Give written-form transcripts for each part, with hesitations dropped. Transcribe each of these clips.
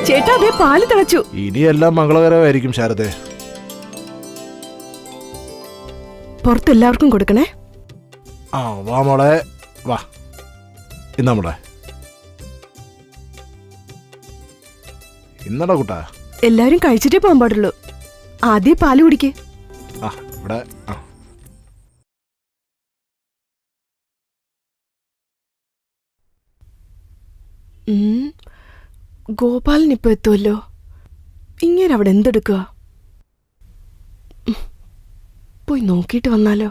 ചേട്ടാ അതേ പാല് തിളച്ചു. ഇനിയെല്ലാം മംഗളകരമായിരിക്കും ശാരദേ. പുറത്തെല്ലാവർക്കും കൊടുക്കണേ. ആ വാ മോളെ വാ. ഇന്നാ മോളെ. ഇന്നടാ കൂട്ടാ. എല്ലാരും കഴിച്ചിട്ടേ പോകാൻ പാടുള്ളൂ. ആദ്യം പാല് കുടിക്കേ. ആ ഇവിടെ ആ ഗോപാലനിപ്പോ എത്തുമല്ലോ. ഇങ്ങനെ അവിടെ എന്തെടുക്കുക? പോയി നോക്കിയിട്ട് വന്നാലോ.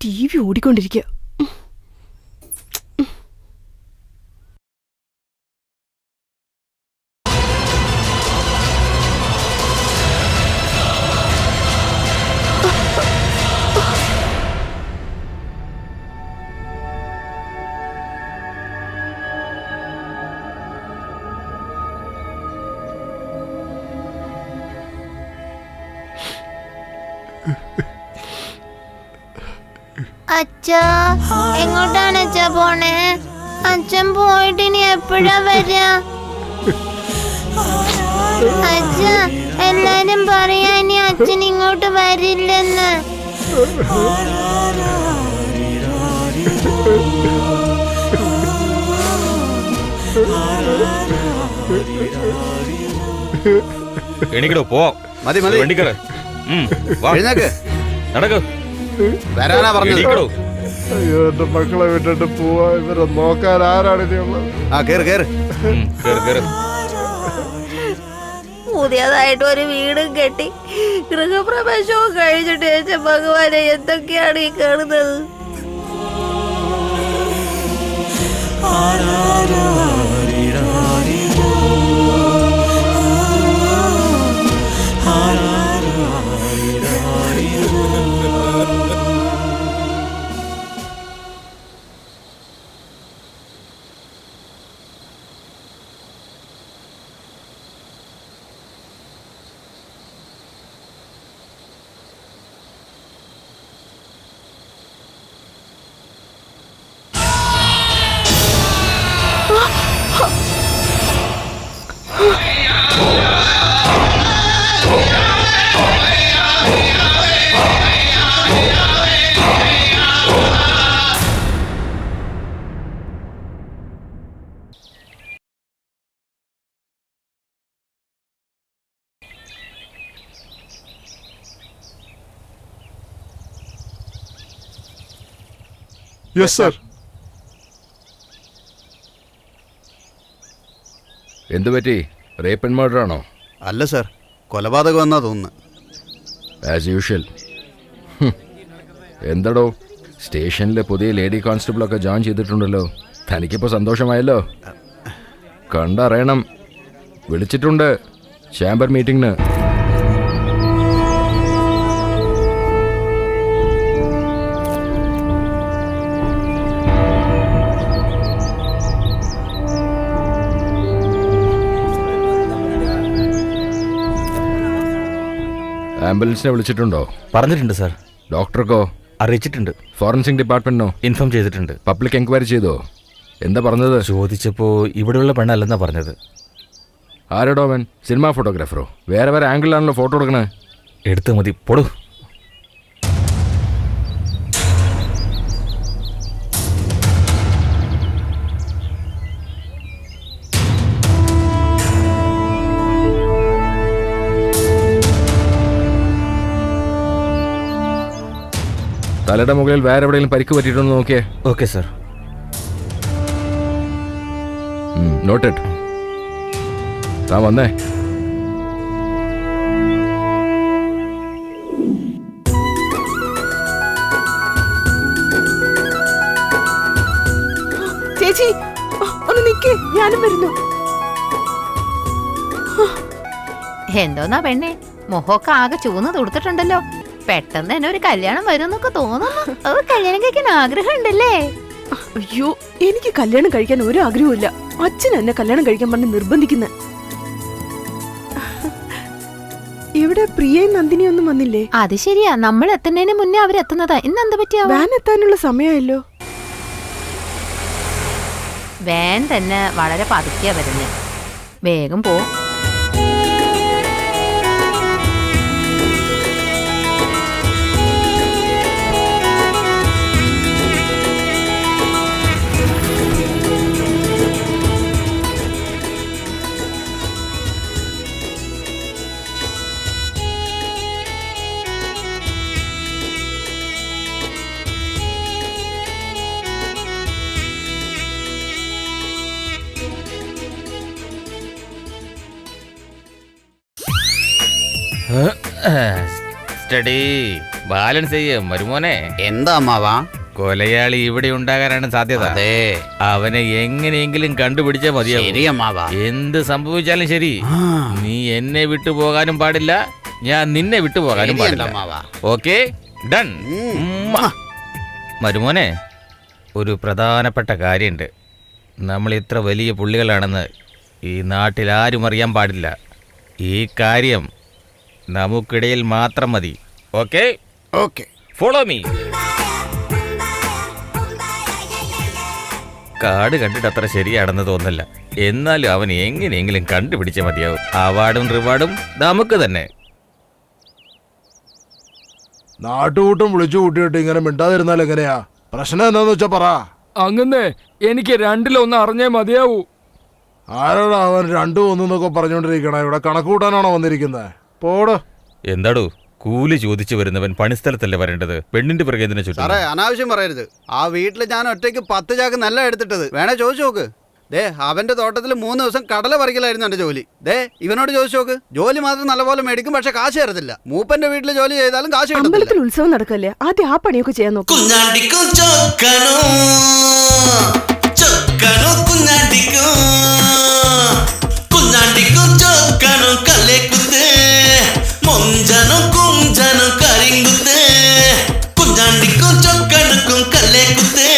TV ഓടിക്കൊണ്ടിരിക്കുക. അച്ഛാ, എങ്ങോട്ടാണ് അച്ഛാ പോണേ? അച്ഛൻ പോയിട്ട് ഇനി എപ്പോഴാ വരാ? അച്ഛാ, എല്ലാരും പറയാ ഇനി അച്ഛൻ ഇങ്ങോട്ട് വരില്ലെന്ന്. എണീക്കടോ, പോവാം. മതി മതി, വണ്ടിക്കറ എഴുന്നേക്ക്, നടക്ക്. വരാനാ പറഞ്ഞത്. അയ്യോ എന്റെ മക്കളെ വിട്ടിട്ട് പോവാ. ഇവരെ നോക്കാൻ ആരാണ് ഇനിയുള്ളത്? ആ കേറ് കേറ്. പുതിയതായിട്ട് ഒരു വീടും കെട്ടി ഗൃഹപ്രവേശവും കഴിഞ്ഞിട്ട് ചേച്ച ഭഗവാനെ എന്തൊക്കെയാണ് ഈ കാണുന്നത്? Yes sir. എന്തു പറ്റി? റേപ്പ് ആൻഡ് മർഡർ ആണോ? അല്ല സർ, കൊലപാതകം എന്നാ തോന്നുന്നു. As usual. എന്തടോ, സ്റ്റേഷനിലെ പുതിയ ലേഡി കോൺസ്റ്റബിളൊക്കെ ജോയിൻ ചെയ്തിട്ടുണ്ടല്ലോ. തനിക്കിപ്പോൾ സന്തോഷമായല്ലോ. കണ്ടറിയണം. വിളിച്ചിട്ടുണ്ട് ചേംബർ മീറ്റിംഗിന്. ആംബുലൻസിനെ വിളിച്ചിട്ടുണ്ടോ? പറഞ്ഞിട്ടുണ്ട് സാർ. ഡോക്ടർക്കോ? അറിയിച്ചിട്ടുണ്ട്. ഫോറൻസിക് ഡിപ്പാർട്ട്മെന്റിനോ? ഇൻഫോം ചെയ്തിട്ടുണ്ട്. പബ്ലിക് എൻക്വയറി ചെയ്തോ? എന്താ പറഞ്ഞത്? ചോദിച്ചപ്പോൾ ഇവിടെയുള്ള പെണ്ണല്ലെന്നാ പറഞ്ഞത്. ആരോടോ അവൻ? സിനിമാ ഫോട്ടോഗ്രാഫറോ? വേറെ വേറെ ആംഗിളിലാണല്ലോ ഫോട്ടോ എടുക്കണേ. എടുത്ത് മതി, പൊടു. തലയുടെ മുകളിൽ വേറെ എവിടെയെങ്കിലും പരിക്ക് പറ്റിയിട്ടുണ്ടോ നോക്കിയേ. Okay sir. നോട്ടഡ്. താൻ വന്നേ. ചേച്ചി ഒന്ന് നിക്കേ, ഞാനും വരുന്നു. എന്തോന്നാ പെണ്ണെ, മുഖമൊക്കെ ആകെ ചൂന്ന് തൊടുത്തിട്ടുണ്ടല്ലോ. പെട്ടെന്ന് തന്നെ ഒരു കല്യാണം വരും എന്നൊക്കെ തോന്നുന്നു. അത് കല്യാണം കഴിക്കാൻ ആഗ്രഹം ഉണ്ടല്ലേ? അയ്യോ, എനിക്ക് കല്യാണം കഴിക്കാൻ ഒരു ആഗ്രഹമില്ല. അച്ഛൻ എന്നെ കല്യാണം കഴിക്കാൻ പറഞ്ഞ് നിർബന്ധിക്കുന്ന. ഇവിടെ പ്രിയയും നന്ദിനി ഒന്നും വന്നില്ലേ? അത് ശരിയാ, നമ്മൾ എത്തുന്നതിന് മുന്നേ അവരെത്തുന്നതാ. ഇന്ന് എന്താ പറ്റിയാ? വാൻ എത്താനുള്ള സമയമായല്ലോ. വാൻ തന്നെ വളരെ പതുക്കിയാ വരുന്നേ. വേഗം പോ. സ്റ്റഡി ബാലൻസ് ചെയ്യ മരുമോനെ. എന്താ അമ്മാവാ? കൊലയാളി ഇവിടെ ഉണ്ടാകാനാണ് സാധ്യത. അതെ, അവനെ എങ്ങനെയെങ്കിലും കണ്ടുപിടിച്ചാ മതിയാവും. ശരി അമ്മാവാ. എന്ത് സംഭവിച്ചാലും ശരി, നീ എന്നെ വിട്ടുപോകാനും പാടില്ല, ഞാൻ നിന്നെ വിട്ടുപോകാനും പാടില്ല. അമ്മാവാ. Okay, done. മരുമോനെ, ഒരു പ്രധാനപ്പെട്ട കാര്യമുണ്ട്. നമ്മൾ ഇത്ര വലിയ പുള്ളികളാണെന്ന് ഈ നാട്ടിൽ ആരും അറിയാൻ പാടില്ല. ഈ കാര്യം നമുക്കിടയിൽ മാത്രം മതി. Okay okay, follow me. കാട് കണ്ടിട്ട് അത്ര ശരിയാണെന്ന് തോന്നല്ല, എന്നാലും അവൻ എങ്ങനെയെങ്കിലും കണ്ടുപിടിച്ച മതിയാവും. അവാർഡും റിവാർഡും നമുക്ക് തന്നെ. നാട്ടുകൂട്ടം വിളിച്ചു കൂട്ടിയിട്ട് ഇങ്ങനെ മിണ്ടാതിരുന്നാൽ എങ്ങനെയാ? പ്രശ്നം എന്താന്ന് വെച്ചാ പറ. അങ്ങനെ എനിക്ക് രണ്ടിലൊന്ന് അറിഞ്ഞേ മതിയാവൂ. ആരോടാ അവൻ രണ്ടും ഒന്നൊക്കെ പറഞ്ഞോണ്ടിരിക്കണ? ഇവിടെ കണക്ക് കൂട്ടാനാണോ വന്നിരിക്കുന്നത്? പോടോ. എന്താടോ കൂലി ചോദിച്ചു വരുന്നവൻ പണിസ്ഥലത്തല്ലേ വരേണ്ടത്? പെണ്ണിന്റെ പിറകെ എന്തിനാ ചുറ്റും? സാറേ, അനാവശ്യം പറയരുത്. ആ വീട്ടിൽ ഞാൻ ഒറ്റയ്ക്ക് 10 ചാക്ക് നെല്ല എടുത്തിട്ടത്. വേണേ ചോദിച്ചു നോക്ക്. ദേ, അവന്റെ തോട്ടത്തിൽ 3 ദിവസം കടല പറിക്കലായിരുന്നു എന്റെ ജോലി. ദേ, ഇവനോട് ചോദിച്ചു നോക്ക്. ജോലി മാത്രം നല്ലപോലെ മേടിക്കും, പക്ഷെ കാശ് തരത്തില്ല. മൂപ്പന്റെ വീട്ടിൽ ജോലി ചെയ്താലും കാശ് കിട്ടത്തില്ല. അമ്പലത്തിൽ ഉത്സവം നടക്കല്ലേ, ആദ്യം ആ പണിയൊക്കെ ചെയ്യാൻ നോക്കും. ಮುಂಜಾನು ಕುಂಜಾನು ಕರಿಂಗುತ್ತೆ ಕುಂಜಾಂಡಿಕ್ಕೂ ಚೊಕ್ಕಣಕ್ಕೂ ಕಲ್ಲೆ ಕುತ್ತೆ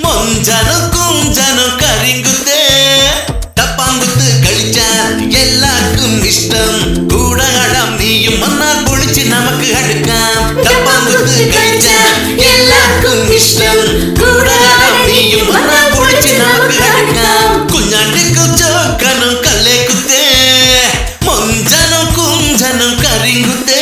ಮುಂಜಾನು കുഞ്ചാനു കരിങ്കുത്തേ ടപ്പാങ്കുത്ത് കളിച്ചാൽ എല്ലാവർക്കും ഇഷ്ടം. കൂടകടം നീയും വന്നാൽ പൊളിച്ച് നമുക്ക് അടുക്കാം. ടപ്പാങ്കുത്ത് കളിച്ചാൽ എല്ലാവർക്കും ഇഷ്ടം. കൂടകടം നീയും വന്നാൽ പൊളിച്ച് നമുക്ക് അടുക്കാം. കുഞ്ഞാണ്ടിക്കു ചോക്കനും കല്ലേ കുത്തേ ಮುಂಜಾನು ಕುಂಜಾನು ಕರಿಂಗುತ್ತೇ.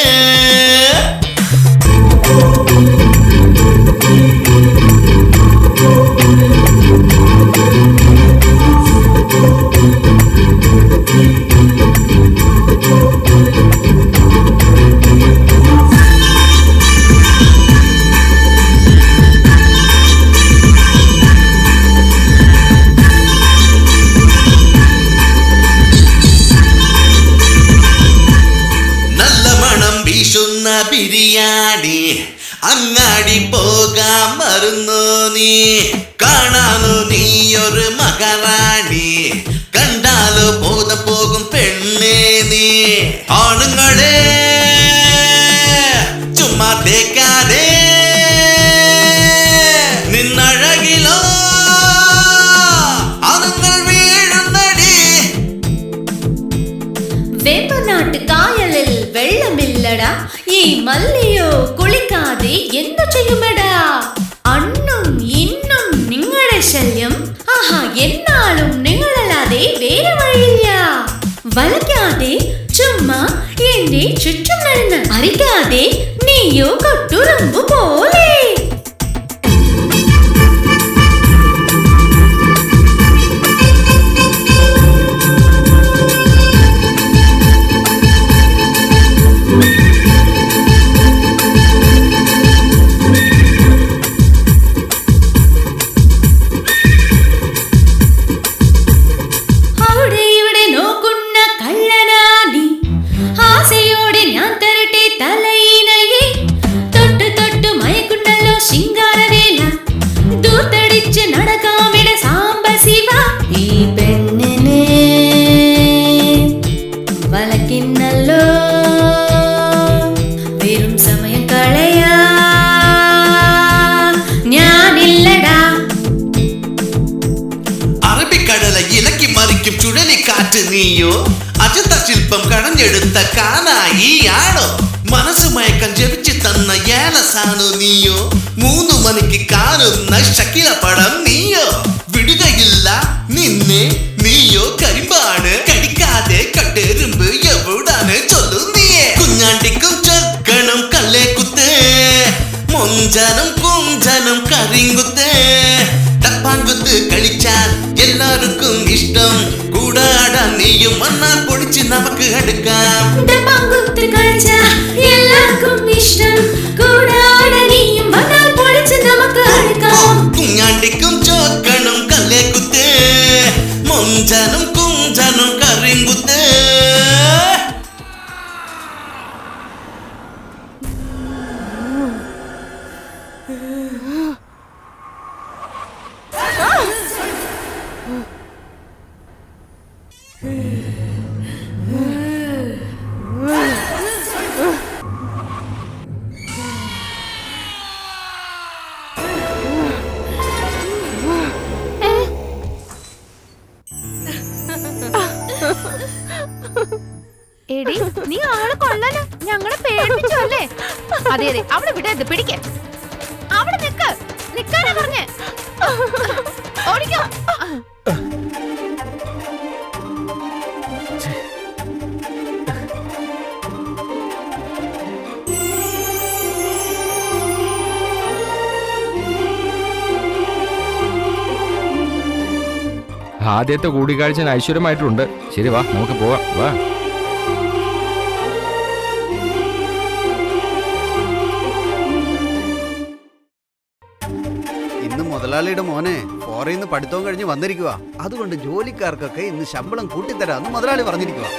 ബിരിയാണി അങ്ങാടി പോകാൻ മറന്നു നീ. കാണാനോ നീയൊരു മഹാറാണി, കണ്ടാലോ ബോധം പോകും പെണ്ണേ നീ. ആണുങ്ങളെ ചുമ്മാ തേക്കാതെ നിന്നഴകിലോ ആണുങ്ങൾ വീഴുന്നടി. വേമ്പനാട്ട് കായലിൽ വെള്ളമില്ലടാ, ഈ മല്ലിയോ കുളിക്കാതെ എന്തു ചെയ്യുമെടാ. അണ്ണും ഇന്നും നിങ്ങളുടെ ശല്യം, ആഹാ എന്നാലും നിങ്ങളല്ലാതെ വേറെ വഴിയില്ല. വലയ്ക്കാതെ ചുമ്മാ എന്റെ ചുറ്റും നടന്ന് അറിയാതെ നീയോ കൊട്ടുറുമ്പ് പോലെ. ആസയോടെ ഞാൻ തരട്ടെ തലയിണയെ, തൊട്ട് തൊട്ട് മയക്കുണ്ടല്ലോ കാറ്റ് നീയോ അജന്ത ശില്പം കടഞ്ഞെടുത്ത കാനായിയാണോ മനസ്സ് മയക്കം ജപിച്ചു തന്ന ഏലസാണു നീയോ 3 മണിക്ക് കാണുന്ന ഷക്കില പടം നീയോ വിടുകയില്ല നിന്നെ നീയോ കരിമ്പാണ് കടിക്കാതെ കട്ടെരുമ്പ് എവിടാണ് ചൊല്ലു നീയെ കുഞ്ഞാണ്ടിക്കും ചക്കണം കല്ലേ കുത്തേ മൊഞ്ചനും കുഞ്ചനും കരിങ്കുത്തേ ടപ്പാങ്കുത്ത് കളിച്ചാൽ എല്ലാവർക്കും ഇഷ്ടം കൂടാടാൻ നീയും വന്നാൽ പൊടിച്ച് നമുക്ക് അടുക്കാം ഡപ്പാങ്കുത്ത് കളിച്ചാ എല്ലാവർക്കും ഇഷ്ടം കൂടാതെ നീയും വന്നാൽ പൊളിച്ച് നമുക്ക് അടുക്കാം കുഞ്ഞാണ്ടിക്കും ചോക്കണം കല്ലേ കുത്തേ മൊഞ്ചനും കുഞ്ചനും കരിങ്കുത്തേ എടി നീ ആള് കൊള്ളാലോ ഞങ്ങളെ പേടിപ്പിച്ചു അല്ലേ അതെ അതെ അവിടെ വിടരുത് പിടിക്ക അവിടെ നിക്കാനാ പറഞ്ഞേ ഓടിക്കോ ആദ്യത്തെ കൂടിക്കാഴ്ച ഐശ്വര്യമായിട്ടുണ്ട്. ശരി, വാ നമുക്ക് പോവാം. വാ. ഇന്ന് മുതലാളിയുടെ മോനെ ഫോറിൽ നിന്ന് പഠിത്തവും കഴിഞ്ഞ് വന്നിരിക്കുക. അതുകൊണ്ട് ജോലിക്കാർക്കൊക്കെ ഇന്ന് ശമ്പളം കൂട്ടിത്തരാന്ന് മുതലാളി പറഞ്ഞിരിക്കുക.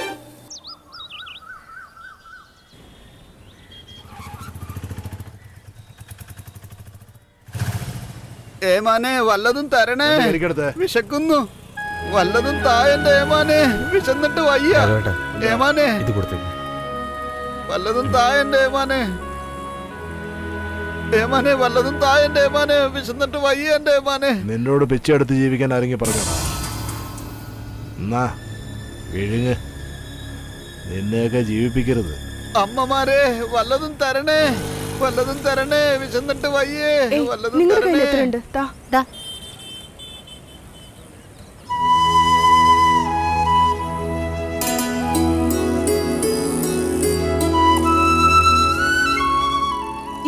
ഏമാനെ വല്ലതും തരണേ, വിശക്കുന്നു. വല്ലതും തായന്റെ ഏമാനെ, വിശന്നിട്ട് വയ്യ. ഏമാനെ വല്ലതും തായന്റെ ഏമാനെ, ഏമാനെ വല്ലതും തായന്റെ ഏമാനെ, വിശന്നിട്ട് വയ്യ എന്റെ ഏമാനെ. നിന്നോട് പിച്ചെടുത്ത് ജീവിക്കാൻ ആരെങ്കിലും പറഞ്ഞോ? എന്നാ വിഴുങ്ങ്, നിന്നെയൊക്കെ ജീവിപ്പിക്കരുത്. അമ്മമാരെ വല്ലതും തരണേ, വല്ലതും തരണേ, വിശന്നിട്ട് വയ്യേ. വല്ലതും നിങ്ങളുടെ കയ്യിൽ തരണേ. എത്രയുണ്ട്? താ. ദാ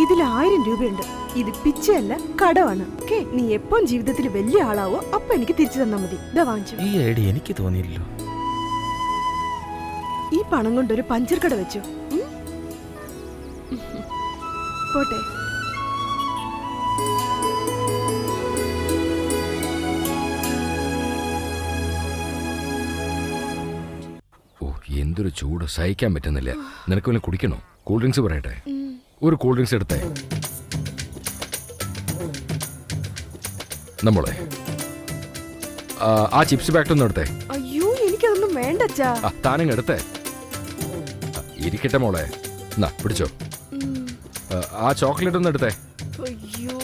ഇതിൽ 1000 രൂപയുണ്ട്. ഇത് പിച്ചയല്ല, കടമാണ്. ഓക്കേ, നീ എപ്പം ജീവിതത്തിൽ വലിയ ആളാവോ അപ്പൊ എനിക്ക് തിരിച്ചു തന്നാ മതി. ഇതാ വാങ്ങിച്ചു. ഈ ഐഡിയ എനിക്ക് തോന്നിയില്ലല്ലോ. ഈ പണം കൊണ്ട് ഒരു പഞ്ചർ കട വെച്ചു. പോട്ടെ. ഓ, എന്തൊരു ചൂട്, സഹിക്കാൻ പറ്റുന്നില്ല. നിനക്ക് വല്ല കുടിക്കണോ? കൂൾ ഡ്രിങ്ക്സ് പറയട്ടെ? ഒരു കൂൾ ഡ്രിങ്ക്സ് എടുത്തേ. നമ്മളെ ആ ചിപ്സ് പാക്കറ്റ് ഒന്ന് എടുത്തേ. അയ്യോ, എനിക്കതൊന്നും വേണ്ടച്ചാ. താനങ്ങ് എടുത്തേ. ഇരിക്കട്ടെ മോളെ, എന്നാ പിടിച്ചോ. ആ ചോക്ലേറ്റ് ഒന്ന് എടുത്തേ. അയ്യോ,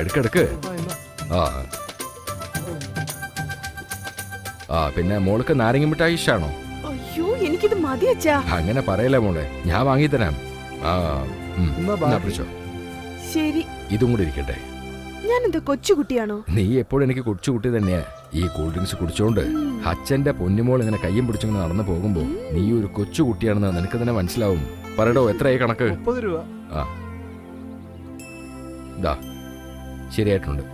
എടുക്കെടുക്ക്. പിന്നെ മോൾക്ക് നാരങ്ങ മിഠായി ഇഷ്ടാണോ? അയ്യോ, എനിക്കിത് മതി അച്ഛാ. അങ്ങനെ പറയല്ലേ മോളെ, ഞാൻ വാങ്ങിത്തരാം. പിടിച്ചോ. ശരി, ഇതും കൂടി ഇരിക്കട്ടെ. ഞാൻ എന്താ കൊച്ചുകുട്ടിയാണോ? നീ എപ്പോഴും എനിക്ക് കൊച്ചുകുട്ടി തന്നെയാ. ഈ കൂൾ ഡ്രിങ്ക്സ് കുടിച്ചോണ്ട് അച്ഛന്റെ പൊന്നുമോൾ ഇങ്ങനെ കയ്യും പിടിച്ചിങ്ങനെ നടന്നു പോകുമ്പോ നീ ഒരു കൊച്ചുകുട്ടിയാണെന്ന് നിനക്ക് തന്നെ മനസ്സിലാവും. പറയടോ, എത്രയായി കണക്ക്? 30 രൂപ. ദാ ശരിയായിട്ടുണ്ട്.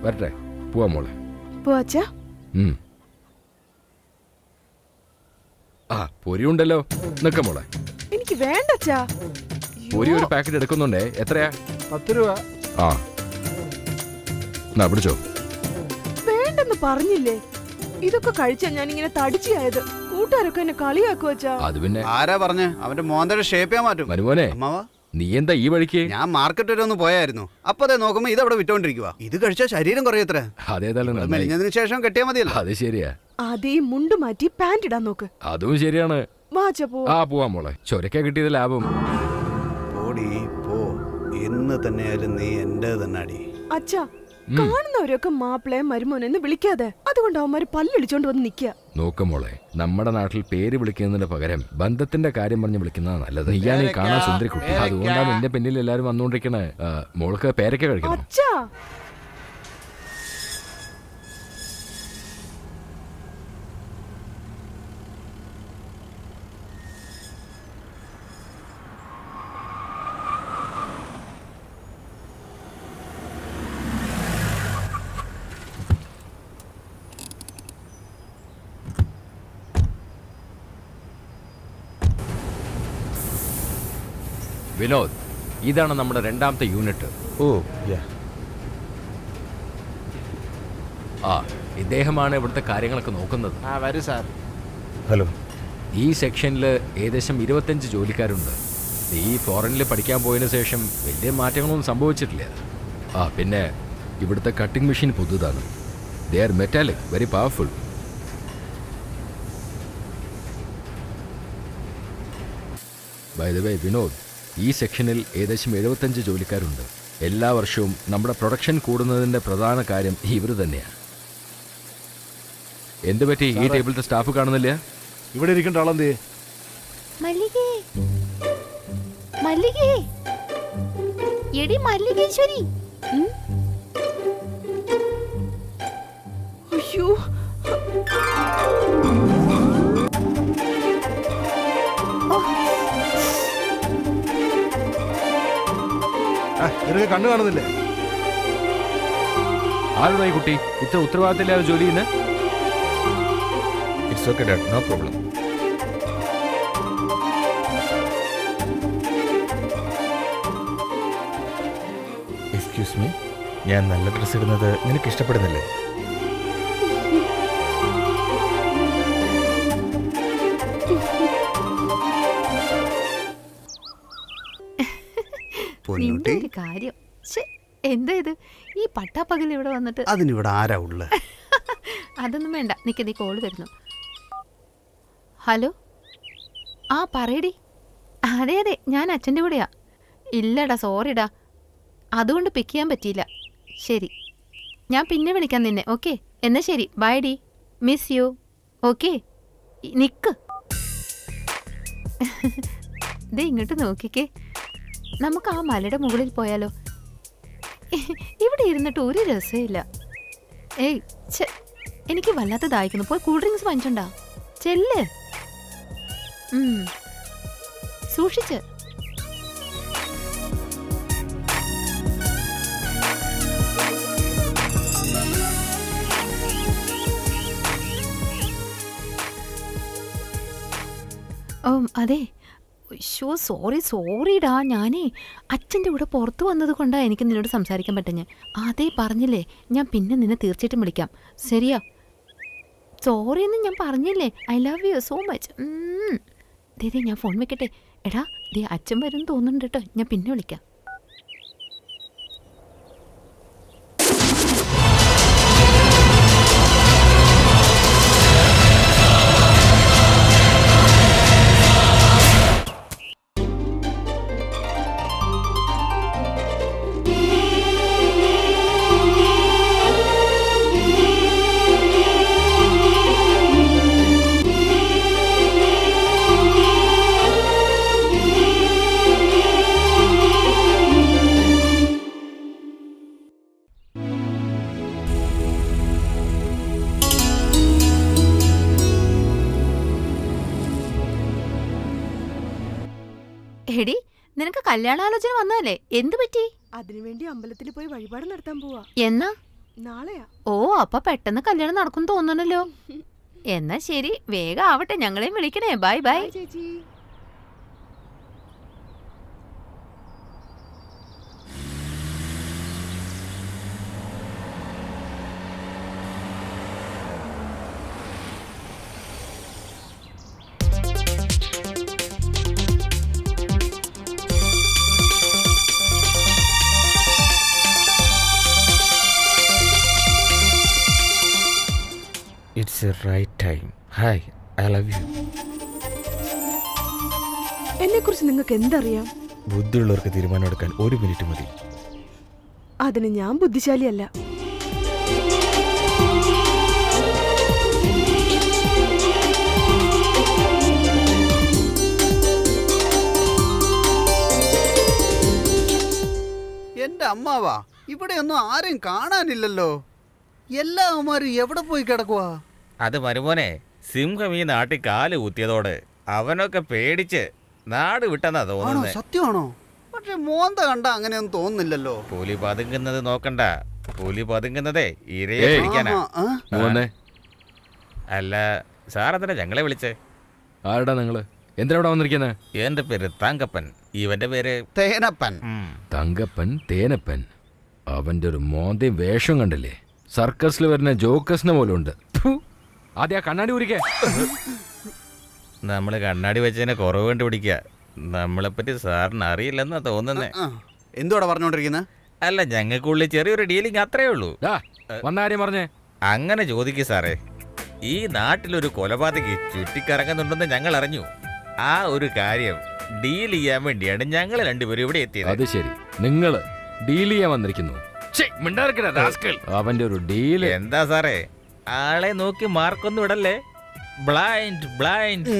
വരട്ടെ, പോവാ മോളെ. പോവാച്ചാ. പൊരിയുണ്ടല്ലോ, നിക്ക മോളെ. എനിക്ക് വേണ്ടച്ചാ. പൊരി ഒരു പാക്കറ്റ് എടുക്കുന്നുണ്ടേ. എത്രയാ? 10 രൂപ. പിടിച്ചോ. വേണ്ടെന്ന് പറഞ്ഞില്ലേ? ഇതൊക്കെ കഴിച്ചാ ഞാൻ ഇങ്ങനെ തടിച്ചായത്. കൂട്ടുകാരൊക്കെ എന്നെ കളിയാക്കുവച്ചാ. അത് പിന്നെ ആരാ പറഞ്ഞേ? അവന്റെ മോന്തയുടെ ഷേപ്പ് ഞാൻ മാറ്റും. മനുമോനെ, അമ്മാവാ, നീ എന്താ ഈ വഴിക്ക്? ഞാൻ മാർക്കറ്റ് വരെ ഒന്ന് പോയായിരുന്നു. അപ്പൊ അതെ നോക്കുമ്പോ ഇതവിടെ വിറ്റോണ്ടിരിക്കുക. ഇത് കഴിച്ചാൽ ശരീരം കുറയത്ര. അതേതായാലും നന്നായി. മെലിഞ്ഞതിന് ശേഷം കെട്ടിയാൽ മതിയല്ലോ. അത് ശരിയാ. അതേ മുണ്ട് മാറ്റി പാന്റ് ഇടാൻ നോക്ക്. അതും ശരിയാണ്. വാച്ചാ പോ. പോവാ മോളെ. ചൊരക്ക കിട്ടിയത് ലാഭം. പോടി പോ. ഇന്ന് തന്നെയായാലും നീ എന്റെ തന്നെ അടി. അച്ഛാ, കാണുന്നവരൊക്കെ മാപ്പിളെ മരുമോനെന്ന് വിളിക്കാതെ അതുകൊണ്ട് അവന്മാര് പല്ലൊളിച്ചോണ്ട് വന്ന് നിക്കുക. നോക്ക് മോളെ, നമ്മുടെ നാട്ടിൽ പേര് വിളിക്കുന്നതിന് പകരം ബന്ധത്തിന്റെ കാര്യം പറഞ്ഞ് വിളിക്കുന്നതാ നല്ലത്. നീയാണീ കാണാൻ സുന്ദരിക്കുട്ടി, അതുകൊണ്ടാണ് എന്റെ പിന്നിൽ എല്ലാരും വന്നുകൊണ്ടിരിക്കണേ. മോൾക്ക് പേരൊക്കെ കഴിക്കണം. അച്ഛാ വിനോദ്, ഇതാണ് നമ്മുടെ രണ്ടാമത്തെ യൂണിറ്റ്. ഓ ഇദ്ദേഹമാണ് ഇവിടുത്തെ കാര്യങ്ങളൊക്കെ നോക്കുന്നത്. വരൂ സാർ. ഹലോ. ഈ സെക്ഷനിൽ ഏകദേശം 25 ജോലിക്കാരുണ്ട്. ഈ ഫോറിനിൽ പഠിക്കാൻ പോയതിനു ശേഷം വലിയ മാറ്റങ്ങളൊന്നും സംഭവിച്ചിട്ടില്ല. പിന്നെ ഇവിടുത്തെ കട്ടിംഗ് മെഷീൻ പുതുതാണ്. They are metallic, very powerful. By the way Vinod, ഈ സെക്ഷനിൽ ഏകദേശം 75 ജോലിക്കാരുണ്ട്. എല്ലാ വർഷവും നമ്മുടെ പ്രൊഡക്ഷൻ കൂടുന്നതിൻ്റെ പ്രധാന കാര്യം ഇവർ തന്നെയാണ്. എന്ത് പറ്റി ഈ ടേബിളിലത്തെ സ്റ്റാഫ് കാണുന്നില്ല? ഇവിടെ ഇരിക്കേണ്ട ആളെന്തേ? മല്ലികേ, മല്ലികേ, എടി മല്ലികേശ്വരി. അയ്യോ നിനക്ക് കണ്ണു കാണുന്നില്ലേ? ആരുടെ ഈ കുട്ടി ഇത്ര ഉത്തരവാദിത്തമില്ലാതെ ജോലി ചെയ്യുന്നത്? It's okay dad, no problem. Excuse me, ഞാൻ നല്ല ഡ്രസ്സ് ഇടുന്നത് നിനക്ക് ഇഷ്ടപ്പെടുന്നില്ലേ? പൊന്നൂട്ടി, നിന്റെ കാര്യം എന്താ ഇത്? ഈ പട്ടാപ്പകൽ ഇവിടെ വന്നിട്ട് അതിനിവിടെ ആരാ ഉള്ള? അതൊന്നും വേണ്ട, നിൽക്കുന്നീ കോള് വരുന്നു. ഹലോ, പറയടി. അതെ അതെ, ഞാൻ അച്ഛൻ്റെ കൂടെയാ. ഇല്ലടാ, സോറിടാ, അതുകൊണ്ട് പിക്ക് ചെയ്യാൻ പറ്റിയില്ല. ശരി, ഞാൻ പിന്നെ വിളിക്കാം നിന്നെ. ഓക്കെ, എന്നാൽ ശരി, ബൈ ഡി, മിസ് യു. ഓക്കെ, നിക്ക്. ദേ ഇങ്ങോട്ട് നോക്കിക്കേ, നമുക്ക് ആ മലയുടെ മുകളിൽ പോയാലോ? ഇവിടെ ഇരുന്നിട്ട് ഒരു രസമില്ല. ഏയ് ഛെ, എനിക്ക് വല്ലാത്ത ദാഹിക്കുന്നു. പോയി കൂൾ ഡ്രിങ്ക്സ് വാങ്ങിച്ചോണ്ടാ. ചെല്ല്. സൂക്ഷിച്ച്. അതെ, സോറിടാ, ഞാനേ അച്ഛൻ്റെ കൂടെ പുറത്തു വന്നത് കൊണ്ടാണ് എനിക്ക് നിന്നോട് സംസാരിക്കാൻ പറ്റുന്നത്. അതേ പറഞ്ഞില്ലേ, ഞാൻ പിന്നെ നിന്നെ തീർച്ചയായിട്ടും വിളിക്കാം. ശരിയാ? സോറിയെന്ന് ഞാൻ പറഞ്ഞില്ലേ. I love you so much. ദേ ഞാൻ ഫോൺ വെക്കട്ടെ. എടാ, ദേ അച്ഛൻ വരും തോന്നുന്നുണ്ട് കേട്ടോ. ഞാൻ പിന്നെ വിളിക്കാം. എടി, നിനക്ക് കല്യാണാലോചന വന്നതല്ലേ? എന്തു പറ്റി? അതിനുവേണ്ടി അമ്പലത്തിൽ പോയി വഴിപാട് നടത്താൻ പോവാ. എന്നാ? നാളെയാ. ഓ, അപ്പൊ പെട്ടെന്ന് കല്യാണം നടക്കും തോന്നണല്ലോ. എന്നാ ശരി, വേഗം ആവട്ടെ. ഞങ്ങളെയും വിളിക്കണേ. Bye bye. ചേച്ചി. It's a right time. Hi, I love you. എന്നെ കുറിച്ച് നിങ്ങൾക്ക് എന്തറിയാം? ബുദ്ധിയുള്ളവർക്ക് തീരുമാനം എടുക്കാൻ 1 മിനിറ്റ് മതി. അതിന് ഞാൻ ബുദ്ധിശാലിയല്ല. അമ്മാവാ, ഇവിടെയൊന്നും ആരെയും കാണാനില്ലല്ലോ. എല്ലാ അവന്മാരും എവിടെ പോയി കിടക്കുവാ? അത് മരുമോനെ, സിംഹം ഈ നാട്ടിൽ കാല് കുത്തിയതോട് അവനൊക്കെ പേടിച്ച് നാട് വിട്ടെന്നാ ആണോ? തോന്നുന്നത്. സത്യമാണോ? പക്ഷെ മോന്ത കണ്ട അങ്ങനെയൊന്നും തോന്നുന്നില്ലല്ലോ. പുലി പതുങ്ങുന്നത് നോക്കണ്ട, പുലി പതുങ്ങുന്നതേ ഇരയെ ഏയ്. പിടിക്കാനാ. ആഹാ, ആ? ഇങ്ങ് വന്നേ. അല്ല സാറെന്തിനാ ഞങ്ങളെ വിളിച്ചേ? ആരടാ നിങ്ങള്? എന്തിനാ ഇവിടെ വന്നിരിക്കുന്നത്? എന്റെ പേര് താങ്കപ്പൻ, ഇവന്റെ പേര് തേനപ്പൻ. തങ്കപ്പൻ, തേനപ്പൻ. അവന്റെ ഒരു മോന്തയും വേഷം കണ്ടില്ലേ? സർക്കസിൽ വരുന്ന ജോക്കസിനെ പോലെ ഉണ്ട്. ആദ്യം ആ കണ്ണാടി ഊരിക്കേ. നമ്മള് കണ്ണാടി വെച്ചതിനെ കുറവ് കണ്ടുപിടിക്കുക. നമ്മളെപ്പറ്റി സാറിന് അറിയില്ലെന്നാ തോന്നുന്നേ. ആ, എന്തുവാടാ പറഞ്ഞോണ്ടിരിക്കുന്നത്? അല്ല, ഞങ്ങൾക്കുള്ളിൽ ചെറിയൊരു ഡീലിങ് അത്രേ ഉള്ളൂ. ഡാ, വന്ന കാര്യം പറഞ്ഞേ. അങ്ങനെ ചോദിക്കൂ സാറേ. ഈ നാട്ടിലൊരു കൊലപാതകി ചുറ്റിക്കറങ്ങുന്നുണ്ടെന്ന് ഞങ്ങൾ അറിഞ്ഞു. ആ ഒരു കാര്യം ഡീൽ ചെയ്യാൻ വേണ്ടിയാണ് ഞങ്ങൾ രണ്ടുപേരും ഇവിടെ എത്തിയത്. അത് ശരി, നിങ്ങള് ഡീൽ ചെയ്യാൻ വന്നിരിക്കുന്നു. ഛെ, മിണ്ടാതിരിക്കടാ, rascal. അവന്റെ ഒരു ഡീല്. എന്താ സാറേ, ആളെ നോക്കി മാർക്കൊന്നും ഇടല്ലേ. Blind blind.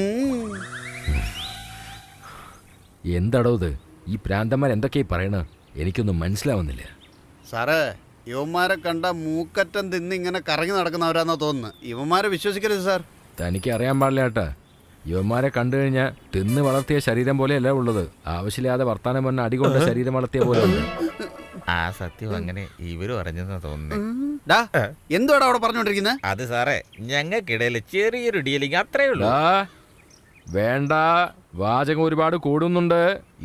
എന്താടോ ഇത്? ഈ പ്രാന്തന്മാർ എന്തൊക്കെയായി പറയണ? എനിക്കൊന്നും മനസ്സിലാവുന്നില്ല. സാറേ, ഇവന്മാരെ കണ്ട മൂക്കറ്റം തിന്ന് ഇങ്ങനെ കറങ്ങി നടക്കുന്നവരാന്നാ തോന്നുന്നു. ഇവന്മാരെ വിശ്വസിക്കരുത് സാർ. തനിക്ക് അറിയാൻ പാടില്ല കേട്ടാ. യുവന്മാരെ കണ്ടു കഴിഞ്ഞാൽ തിന്ന് വളർത്തിയ ശരീരം പോലെയല്ല ഉള്ളത്. ആവശ്യമില്ലാതെ വർത്താനം പറഞ്ഞ അടികൊണ്ട ശരീരം വളർത്തിയ പോലെ ഉണ്ട്. ആ സത്യം അങ്ങനെ ഇവരും അറിഞ്ഞെന്നാ തോന്നുന്നേ. ഡാ, എന്തുവാടാ അവിടെ പറഞ്ഞോണ്ടിരിക്കുന്നത്? അത് സാറേ, ഞങ്ങൾക്കിടയിൽ ചെറിയൊരു ഡീലിങ് അത്രേ ഉള്ളൂ. ഡാ, വേണ്ട, വാചകം ഒരുപാട് കൂടുന്നുണ്ട്.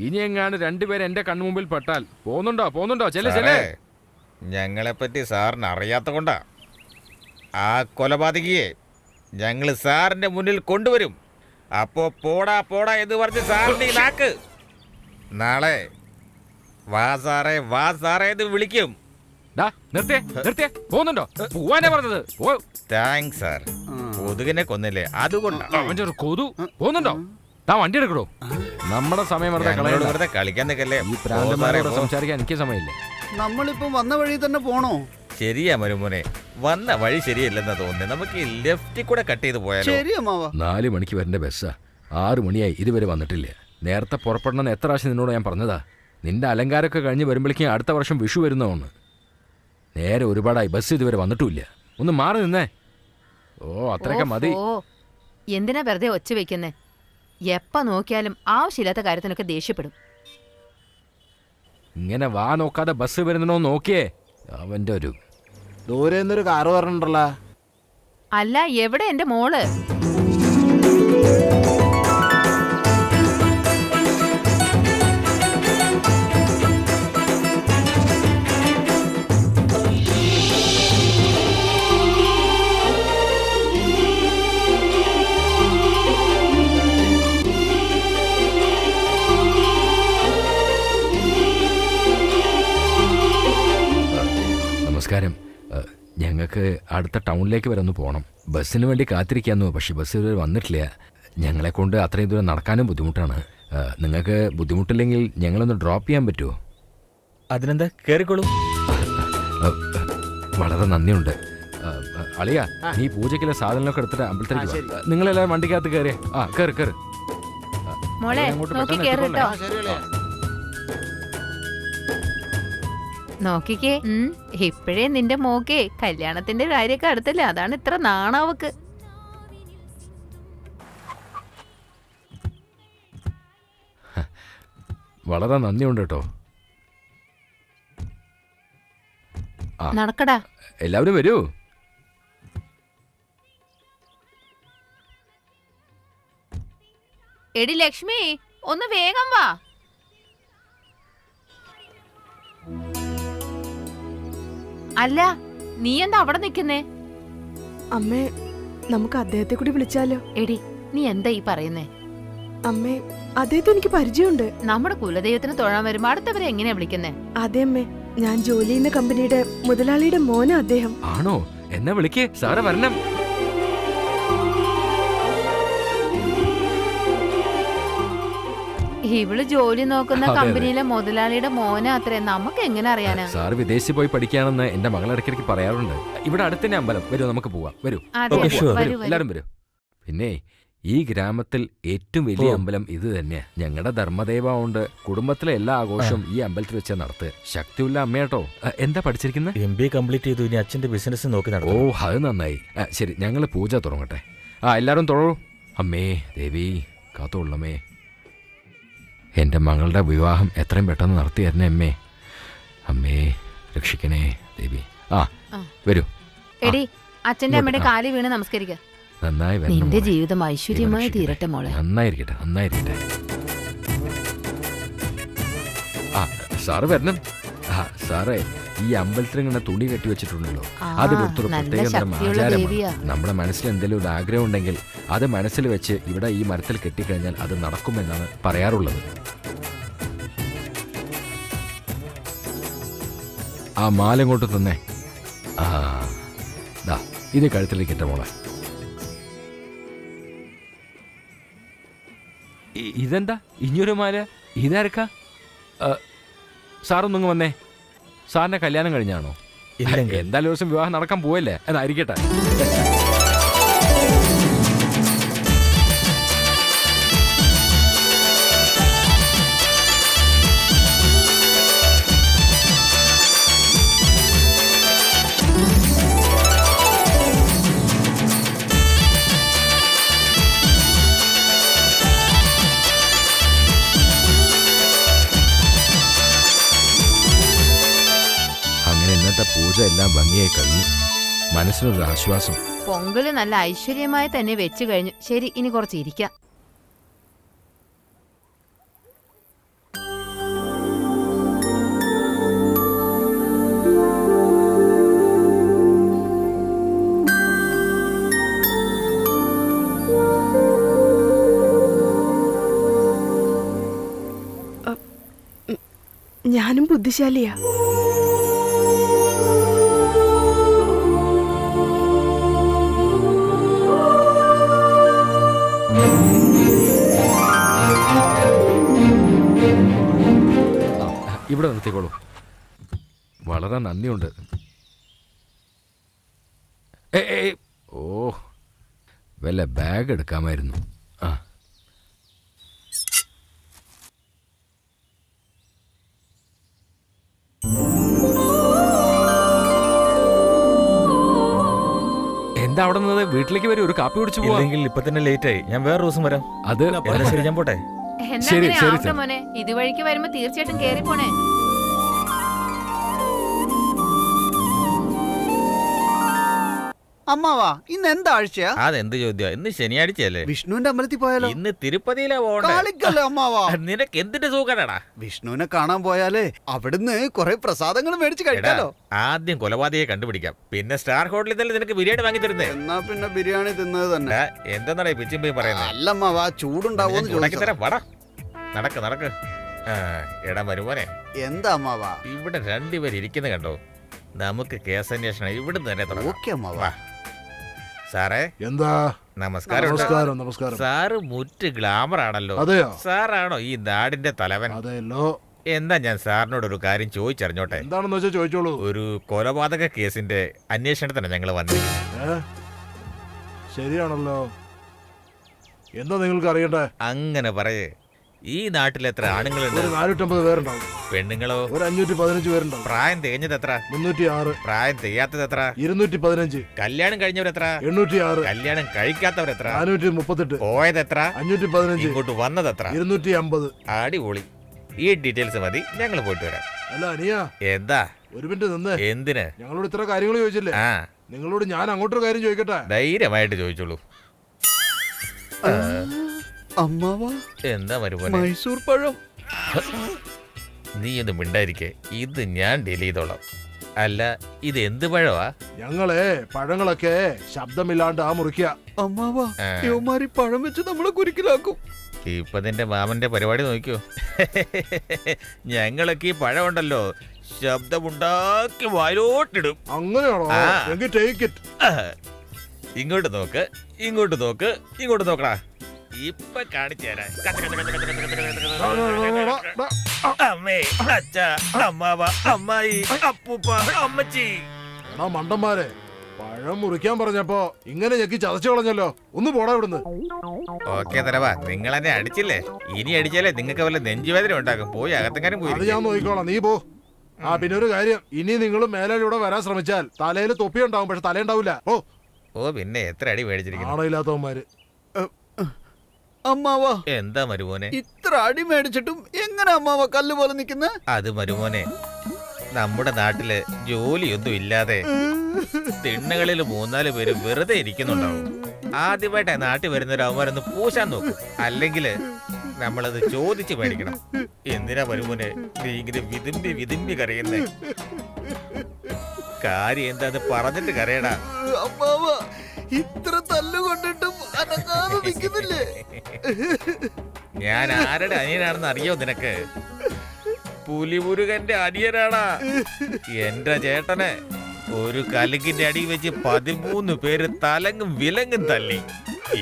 ഇനി എങ്ങാണ്ട് രണ്ടുപേരും എന്റെ കണ്ണുമുമ്പിൽ പെട്ടാൽ പോന്നുണ്ടോ ചെല്ലേ ചെല്ലേ. ഞങ്ങളെപ്പറ്റി സാറിന് അറിയാത്ത കൊണ്ടാ. ആ കൊലപാതകിയെ ഞങ്ങൾ സാറിന്റെ മുന്നിൽ കൊണ്ടുവരും. അപ്പോ പോടാ പോടാ എന്ന് പറഞ്ഞ് സാറിന്റെ ഈ നാക്ക് നാളെ വാ സാറേ എന്ന് വിളിക്കും. ഡാ, നിർത്തിയേ. പോന്നുണ്ടോ? പോവാനേ പറഞ്ഞത്. Thanks sir. കൊതുകിനെ കൊന്നില്ലേ, അതുകൊണ്ടാ. അവന്റെ ഒരു കൊതു. പോന്നുണ്ടോ? താ വണ്ടി എടുക്കണോ? നമ്മുടെ സമയം വെറുതെ ഞങ്ങളോട് കളയണ്ട. വെറുതെ കളിക്കാൻ നിൽക്കല്ലേ. ഈ പ്രാന്തന്മാരോട് സംസാരിക്കാൻ എനിക്ക് സമയമില്ല. നമ്മളിപ്പം വന്ന വഴി തന്നെ പോണോ? ശരിയാ മരുമോനെ, വന്ന വഴി ശരിയല്ലെന്നാ തോന്നുന്നത്. നമുക്ക് ലെഫ്റ്റിൽ കൂടെ കട്ട് ചെയ്ത് പോയാലോ? ശരി അമ്മാവാ. 4 മണിക്ക് വരേണ്ട ബസ്സാ. 6 മണിയായി, ഇതുവരെ വന്നിട്ടില്ല. നേരത്തെ പുറപ്പെടണമെന്ന് എത്ര പ്രാവശ്യം നിന്നോട് ഞാൻ പറഞ്ഞതാ. നിന്റെ അലങ്കാരമൊക്കെ കഴിഞ്ഞ് വരുമ്പോഴേക്കും അടുത്ത വർഷം വിഷു വരുന്നതാണ്. നേരെ ഒരുപാടായി, ബസ് ഇതുവരെ വന്നിട്ടുമില്ല. ഒന്ന് മാറി നിന്നേ. ഓ, അത്രയൊക്കെ മതി. ഓ, എന്തിനാ വെറുതെ ഒച്ച വെക്കുന്നേ? എപ്പ നോക്കിയാലും ആവശ്യമില്ലാത്ത കാര്യത്തിനൊക്കെ ദേഷ്യപ്പെടും. ഇങ്ങനെ വാ നോക്കാതെ ബസ് വരുന്നോ നോക്കിയേ. അവന്റെ ഒരു ദൂരെ നിന്നൊരു കാറ് പറഞ്ഞിട്ടുണ്ടല്ലോ. അല്ല, എവിടെ എന്റെ മോള്? നമസ്കാരം. ഞങ്ങൾക്ക് അടുത്ത ടൗണിലേക്ക് വരെ ഒന്ന് പോകണം. ബസ്സിന് വേണ്ടി കാത്തിരിക്കാന്നു, പക്ഷെ ബസ് ഇതുവരെ വന്നിട്ടില്ല. ഞങ്ങളെ കൊണ്ട് അത്രയും ദൂരം നടക്കാനും ബുദ്ധിമുട്ടാണ്. നിങ്ങൾക്ക് ബുദ്ധിമുട്ടില്ലെങ്കിൽ ഞങ്ങളൊന്ന് ഡ്രോപ്പ് ചെയ്യാൻ പറ്റുമോ? അതിനെന്താ, കേറിക്കോളൂ. വളരെ നന്ദിയുണ്ട്. അളിയ, നീ പൂജയ്ക്കുള്ള സാധനങ്ങളൊക്കെ എടുത്തിട്ട് അമ്പലത്തിലേക്ക് വാ. നിങ്ങളെല്ലാവരും വണ്ടിക്കകത്ത് കയറിയേ. കയറി. മോളെ, നോക്കി കേറട്ടോ. നോക്കിക്കേ. ഇപ്പോഴേ നിന്റെ മോക്കേ കല്യാണത്തിന്റെ കാര്യമൊക്കെ അടുത്തല്ലേ, അതാണ് ഇത്ര നാണാവക്ക്. വളരെ നന്ദിയുണ്ട് കേട്ടോ. നടക്കടാ. എല്ലാവരും വരൂ. എടി ലക്ഷ്മി, ഒന്ന് വേഗം വാ. അല്ല, നീ എന്താ അവിടെ നിക്കുന്നേ? അമ്മേ, നമുക്ക് അദ്ദേഹത്തെ കൂടി വിളിച്ചാലോ? എടി, നീ എന്താ ഈ പറയുന്നേ? അമ്മേ, അദ്ദേഹത്തെ എനിക്ക് പരിചയമുണ്ട്. നമ്മുടെ കുലദൈവത്തിന് തൊഴാൻ വരുമ്പോ അടുത്തവരെ എങ്ങനെയാ വിളിക്കുന്നേ? അതെ അമ്മേ, ഞാൻ ജോലി ചെയ്യുന്ന കമ്പനിയുടെ മുതലാളിയുടെ മോനാ അദ്ദേഹം. ആണോ? എന്നെ വിളിക്കേ, സാറ് വരണം. ഇവള് ജോലി നോക്കുന്ന കമ്പനിയിലെ മുതലാളിയുടെ മോനെ അത്രേ, നമുക്ക് എങ്ങനെ അറിയാനാ? സാറ് വിദേശത്ത് പോയി പഠിക്കാണെന്ന് എന്റെ മകൾ ഇടയ്ക്കിടയ്ക്ക് പറയാറുണ്ട്. ഇവിടെ അടുത്തന്നെ അമ്പലം. വരൂ, നമുക്ക് പോവാം. വരൂ, അതെ, വരൂ, വരൂ. എല്ലാരും വരൂ. പിന്നെ ഈ ഗ്രാമത്തിൽ ഏറ്റവും വലിയ അമ്പലം ഇത് തന്നെയാ. ഞങ്ങളുടെ ധർമ്മദേവ കൊണ്ട് കുടുംബത്തിലെ എല്ലാ ആഘോഷവും ഈ അമ്പലത്തിൽ വെച്ചാൽ നടത്തുക. ശക്തിയുള്ള അമ്മയാട്ടോ. എന്താ പഠിച്ചിരിക്കുന്നത്? MBA കംപ്ലീറ്റ് ചെയ്തു. ഇനി അച്ഛന്റെ ബിസിനസ് നോക്കി ഓ, നടന്നു. അത് നന്നായി. ശരി, ഞങ്ങൾ പൂജ തുടങ്ങട്ടെ. എല്ലാവരും തൊഴൂ. അമ്മേ ദേവി കാത്തോളമേ, എൻ്റെ മകളുടെ വിവാഹം എത്രയും പെട്ടെന്ന് നടത്തി തരണേ അമ്മേ. അമ്മേ രക്ഷിക്കണേ ദേവി. വരൂ. എടി, അച്ഛന്റെ അമ്മയുടെ കാലി വീണ് നമസ്കരിക്ക. നന്നായി വരണം നിന്റെ മോളെ. ജീവിതം ഐശ്വര്യമായി ദൈവം തീരട്ടെ മോളെ. നന്നായിരിക്കട്ടെ, നന്നായിരിക്കട്ടെ. സാറ് വരണം. സാറേ, ഈ അമ്പലത്തിൽ ഇങ്ങനെ തുണി കെട്ടി വെച്ചിട്ടുണ്ടല്ലോ, അത് ഇവിടുത്തെ നല്ല പ്രത്യേക തരം ശക്തിയുള്ള ദേവിയാ. ആചാരമാണ്. നമ്മുടെ മനസ്സിൽ എന്തെങ്കിലും ഒരു ആഗ്രഹം ഉണ്ടെങ്കിൽ അത് മനസ്സിൽ വെച്ച് ഇവിടെ ഈ മരത്തിൽ കെട്ടിക്കഴിഞ്ഞാൽ അത് നടക്കുമെന്നാണ് പറയാറുള്ളത്. ആ മാല ഇങ്ങോട്ട് തന്നെ. ഇത് കഴുത്തിലേക്ക് ഇട്ട മോളെ. ഇതെന്താ ഇനിയൊരു മാല? ഇതാർക്കാ? സാറൊന്നിങ്ങ് വന്നേ. സാറിന്റെ കല്യാണം കഴിഞ്ഞാണോ? എന്തായാലും ദിവസം വിവാഹം നടക്കാൻ പോവല്ലേ, എന്നായിരിക്കട്ടെ. പൂജ എല്ലാം ഭംഗിയായി കഴിഞ്ഞു. മനസ്സിനൊരു ആശ്വാസം. പൊങ്കല് നല്ല ഐശ്വര്യമായി തന്നെ വെച്ചു കഴിഞ്ഞു. ശരി, ഇനി കുറച്ച് ഇരിക്കാം. ഞാനും ബുദ്ധിശാലിയാ. ഇവിടെ നിർത്തിക്കോളൂ. വളരെ നന്ദിയുണ്ട്. ഓ, വല്ല ബാഗ് എടുക്കാമായിരുന്നു. എന്താ അവിടെ നിന്ന്? വീട്ടിലേക്ക് വരും, ഒരു കാപ്പി കുടിച്ചു പോവാങ്കിൽ. ഇപ്പൊ തന്നെ ലേറ്റ് ആയി. ഞാൻ വേറെ ദിവസം വരാം. അത് ശരി, ഞാൻ പോട്ടെ. ശരി, ശരി, എന്നാ മോനെ, ഇതുവഴിക്ക് വരുമ്പോ തീർച്ചയായിട്ടും കേറി പോണേ. അമ്മാവാ, ഇന്ന് എന്താ ആഴ്ചയാ? അതെന്ത് ചോദ്യം? ഇന്ന് ശനിയാഴ്ചയല്ലേ? വിഷ്ണുവിന്റെ അമ്പലത്തിൽ പോയാലോ? ഇന്ന് തിരുപ്പതിയിലാ പോകണ്ടേ? കാളിക്കല്ലേ അമ്മാവാ? നിനക്ക് എന്തിന്റെ സൂക്കടാ? വിഷ്ണുവിനെ കാണാൻ പോയാലേ അവിടുന്ന് കുറെ പ്രസാദങ്ങൾ മേടിച്ച് കഴിക്കാലോ. ആദ്യം കൊലപാതകയെ കണ്ടുപിടിക്കാം, പിന്നെ സ്റ്റാർ ഹോട്ടലിൽ തന്നെ നിനക്ക് ബിരിയാണി വാങ്ങി തരുന്നേ. എന്നാ പിന്നെ ബിരിയാണി തിന്നത് തന്നെ. എന്താ പിച്ചും പോയി പറയുന്നത്? അല്ലമ്മാവാ, ചൂടുണ്ടാവോന്ന് ചോദിച്ചു. വടാ, നടക്ക് നടക്ക്. എടാ വരുമോനെ, എന്താ അമ്മാവാ? ഇവിടെ രണ്ടുപേര് ഇരിക്കുന്നത് കണ്ടോ? നമുക്ക് കേസന്വേഷണം ഇവിടുന്ന് തന്നെ തുടങ്ങാം. ഓക്കെ അമ്മാവാ. സാറേ, എന്താ? നമസ്കാരം. നമസ്കാരം, നമസ്കാരം. സാറ് മുറ്റ് ഗ്ലാമർ ആണല്ലോ. അതെയോ? സാറാണോ ഈ നാടിന്റെ തലവൻ? അതെയല്ലോ. എന്താ ഞാൻ സാറിനോട് ഒരു കാര്യം ചോദിച്ചറിഞ്ഞോട്ടെ? എന്താണെന്ന് വെച്ചാൽ ചോദിച്ചോളൂ. ഒരു കൊലപാതക കേസിന്റെ അന്വേഷണത്തിന് ഞങ്ങൾ വന്നിരിക്കുന്നു. ശരിയാണല്ലോ. എന്താ നിങ്ങൾക്ക് അറിയണ്ടേ? അങ്ങനെ പറയേ. ഈ നാട്ടിൽ എത്ര ആണുങ്ങളുണ്ട്? 450 പേരുണ്ടാവും. പെണ്ണുങ്ങളോ? 515 പേരുണ്ടാവും. പ്രായം തികഞ്ഞത് എത്ര? 306. പ്രായം തികയാത്തത് എത്ര? 215. കല്യാണം കഴിഞ്ഞവരെത്ര? 806. കല്യാണം കഴിക്കാത്തവരെത്ര? 438. പോയത് എത്ര? 515. ഇങ്ങോട്ട് വന്നത് എത്ര? 250. അടിപൊളി. ഈ ഡീറ്റെയിൽസ് മതി, ഞങ്ങൾ പോയിട്ട് വരാം. അല്ല അനിയ, എന്താ? ഒരു മിനിറ്റ് നിന്ന്. എന്തിന്? ഞങ്ങളോട് ഇത്ര കാര്യങ്ങൾ ചോദിച്ചില്ലേ? നിങ്ങളോട് ഞാൻ അങ്ങോട്ടൊരു കാര്യം ചോദിക്കട്ടെ? ധൈര്യമായിട്ട് ചോദിച്ചോളൂ. അമ്മാവാ, എന്താ മരുമോനെ? മൈസൂർ പഴം. നീ ഒന്ന് മിണ്ടായിരിക്കേ, ഇത് ഞാൻ ഡീൽ ചെയ്തോളാം. അല്ല, ഇത് എന്ത് പഴവാ? ഞങ്ങളെ പഴങ്ങളൊക്കെ ശബ്ദമില്ലാണ്ട് മുറിക്കുക. അമ്മാവാ, യുവമാരി പഴം വെച്ച് നമ്മളെ കുരുക്കിലാക്കും. ഇപ്പൊ നിന്റെ മാമന്റെ പരിപാടി നോക്കിയോ? ഞങ്ങളൊക്കെ ഈ പഴമുണ്ടല്ലോ ശബ്ദമുണ്ടാക്കി വായിലോട്ടിടും. അങ്ങനെയാണോ? എങ്കിൽ ടേക്ക് ഇറ്റ്. ഇങ്ങോട്ട് നോക്ക്, ഇങ്ങോട്ട് നോക്ക്, ഇങ്ങോട്ട് നോക്കടാ. ഇപ്പൊ കാണിച്ചേരാ. അമ്മേ, അച്ഛ, അമ്മാവ, അമ്മായി, അപ്പൂപ്പ, അമ്മച്ചി. മണ്ടന്മാരെ, പഴം മുറിക്കാൻ പറഞ്ഞപ്പോ ഇങ്ങനെ ഞെക്കി ചതച്ചു കളഞ്ഞല്ലോ. ഒന്ന് പോടാ ഇവിടുന്ന്. ഓക്കെ തരവാ, നിങ്ങൾ എന്നെ അടിച്ചില്ലേ? ഇനി അടിച്ചാലേ നിങ്ങൾക്ക് വല്ല നെഞ്ചുവേദന ഉണ്ടാക്കും. പോയി അകത്തെങ്ങാനും അത് പോയി. ഞാൻ നോക്കിക്കോളാം, നീ പോ. ആ പിന്നെ ഒരു കാര്യം, ഇനി നിങ്ങൾ മേലെ ഇവിടെ വരാൻ ശ്രമിച്ചാൽ തലയിൽ തൊപ്പി ഉണ്ടാവും, പക്ഷെ തലയുണ്ടാവില്ല. ഓ പിന്നെ എത്ര അടി മേടിച്ചിരിക്കുന്നു. ആണയില്ലാത്തവന്മാര്. അമ്മാവാ, എന്താ മരുമോനെ? ഇത്ര അടി മേടിച്ചിട്ടും എങ്ങനെ അമ്മാവ കല്ല് പോലെ നിൽക്കുന്ന? അത് മരുമോനെ, നമ്മുടെ നാട്ടില് ജോലിയൊന്നും ഇല്ലാതെ തിണ്ണകളിൽ 3-4 പേര് വെറുതെ ഇരിക്കുന്നുണ്ടാവും. ആദ്യമായിട്ട് നാട്ടിൽ വരുന്നവരവന്മാരൊന്ന് പൂശാൻ നോക്കും, അല്ലെങ്കിൽ നമ്മളത് ചോദിച്ചു മേടിക്കണം. എന്തിനാ മരുമോനെ നീ ഇങ്ങനെ വിതുമ്പി വിതുമ്പി കരയുന്നേ? കാര്യം എന്താന്ന് പറഞ്ഞിട്ട് കരയടാ. അമ്മാവ, ഇത്ര തല്ല് കൊണ്ടിട്ടും അനങ്ങാതെ നിൽക്കുന്നില്ലേ? ഞാൻ ആരുടെ അനിയനാണെന്ന് അറിയോ നിനക്ക്? പുലിമുരുകന്റെ അനിയനാടാ. എന്റെ ചേട്ടനെ ഒരു കലുകിന്റെ അടി വെച്ച് 13 പേര് തലങ്ങും വിലങ്ങും തല്ലി.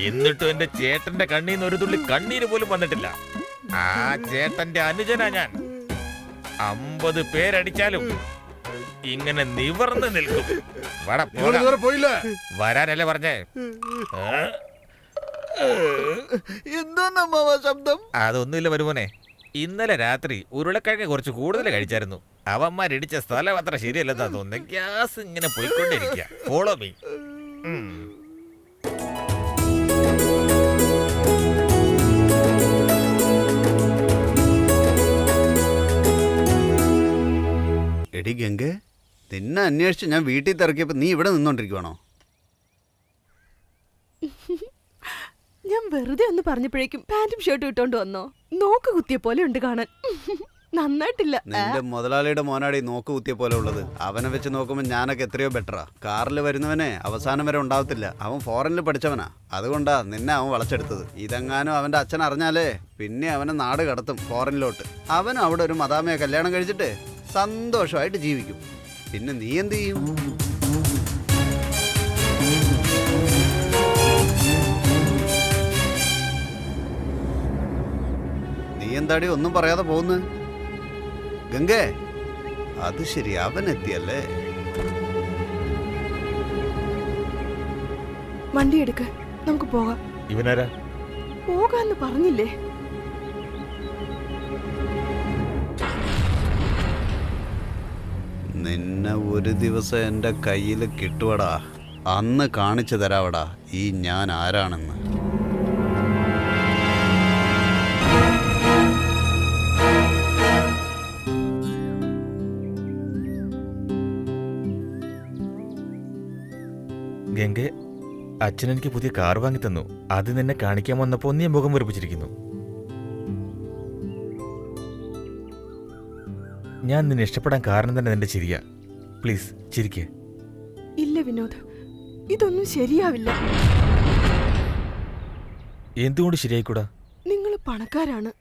എന്നിട്ടും എന്റെ ചേട്ടന്റെ കണ്ണീന്ന് ഒരു തുള്ളി കണ്ണീര് പോലും വന്നിട്ടില്ല. ആ ചേട്ടന്റെ അനുജനാ ഞാൻ. 50 പേരടിച്ചാലും ഇങ്ങനെ നിവർന്ന് നിൽക്കും. പോയില്ലേ? വരാനല്ലേ പറഞ്ഞേ? എന്തോന്ന് അമ്മാവ ശബ്ദം? അതൊന്നുമില്ല വരുമോനെ, ഇന്നലെ രാത്രി ഉരുളക്കിഴങ്ങ് കുറച്ച് കൂടുതൽ കഴിച്ചായിരുന്നു. അവന്മാരിടിച്ച സ്ഥലം അത്ര ശരിയല്ലെന്നാ തോന്നുന്നത്. ഗ്യാസ് ഇങ്ങനെ പോയിക്കൊണ്ടിരിക്കുക. Follow me. എടി ഗംഗെ, നിന്നെ അന്വേഷിച്ച് ഞാൻ വീട്ടിൽ തിറക്കിയപ്പോ നീ ഇവിടെ നിന്നോണ്ടിരിക്കുവാണോ? ഞാൻ വെറുതെ ഒന്ന് പറഞ്ഞപ്പോഴേക്കും പാന്റും ഷർട്ടും ഇട്ടോണ്ട് വന്നോ? നോക്ക് കുത്തിയ പോലെ ഉണ്ട് കാണാൻ. നന്നായിട്ടില്ല. നിന്റെ മുതലാളിയുടെ മോനാടി നോക്ക് കുത്തിയ പോലെ ഉള്ളത്. അവനെ വെച്ച് നോക്കുമ്പോൾ ഞാനൊക്കെ എത്രയോ ബെറ്ററാ. കാറിൽ വരുന്നവനെ അവസാനം വരെ ഉണ്ടാവത്തില്ല. അവൻ ഫോറിനിൽ പഠിച്ചവനാ, അതുകൊണ്ടാ നിന്നെ അവൻ വളച്ചെടുത്തത്. ഇതെങ്ങാനും അവന്റെ അച്ഛൻ അറിഞ്ഞാലേ പിന്നെ അവനെ നാട് കടത്തും ഫോറിനിലോട്ട്. അവൻ അവിടെ ഒരു മദാമയെ കല്യാണം കഴിച്ചിട്ട് സന്തോഷമായിട്ട് ജീവിക്കും. പിന്നെ നീ എന്ത് ചെയ്യും? നീ എന്താടി ഒന്നും പറയാതെ പോകുന്നു? ഗംഗേ, അത് ശരി, അവൻ എത്തിയല്ലേ? വണ്ടി എടുക്ക്, നമുക്ക് പോകാം. ഇവനാരാ? പോകാന്ന് പറഞ്ഞില്ലേ? നിന്നെ ഒരു ദിവസം എൻ്റെ കയ്യിൽ കിട്ടുവടാ. അന്ന് കാണിച്ചു തരാവടാ ഈ ഞാൻ ആരാണെന്ന്. ഗംഗെ, അച്ഛൻ എനിക്ക് പുതിയ കാർ വാങ്ങി തന്നു. അത് നിന്നെ കാണിക്കാൻ വന്നപ്പോ നീ മുഖം വെറുപ്പിച്ചിരിക്കുന്നു. ഞാൻ നിന്നെ ഇഷ്ടപ്പെടാൻ കാരണം തന്നെ നിന്റെ ചിരിയാ. പ്ലീസ് ചിരിക്കേ. ഇല്ല വിനോദ്, ഇതൊന്നും ശരിയാവില്ല. എന്തുകൊണ്ട് ശരിയായിക്കൂടാ? നിങ്ങൾ പണക്കാരാണ്,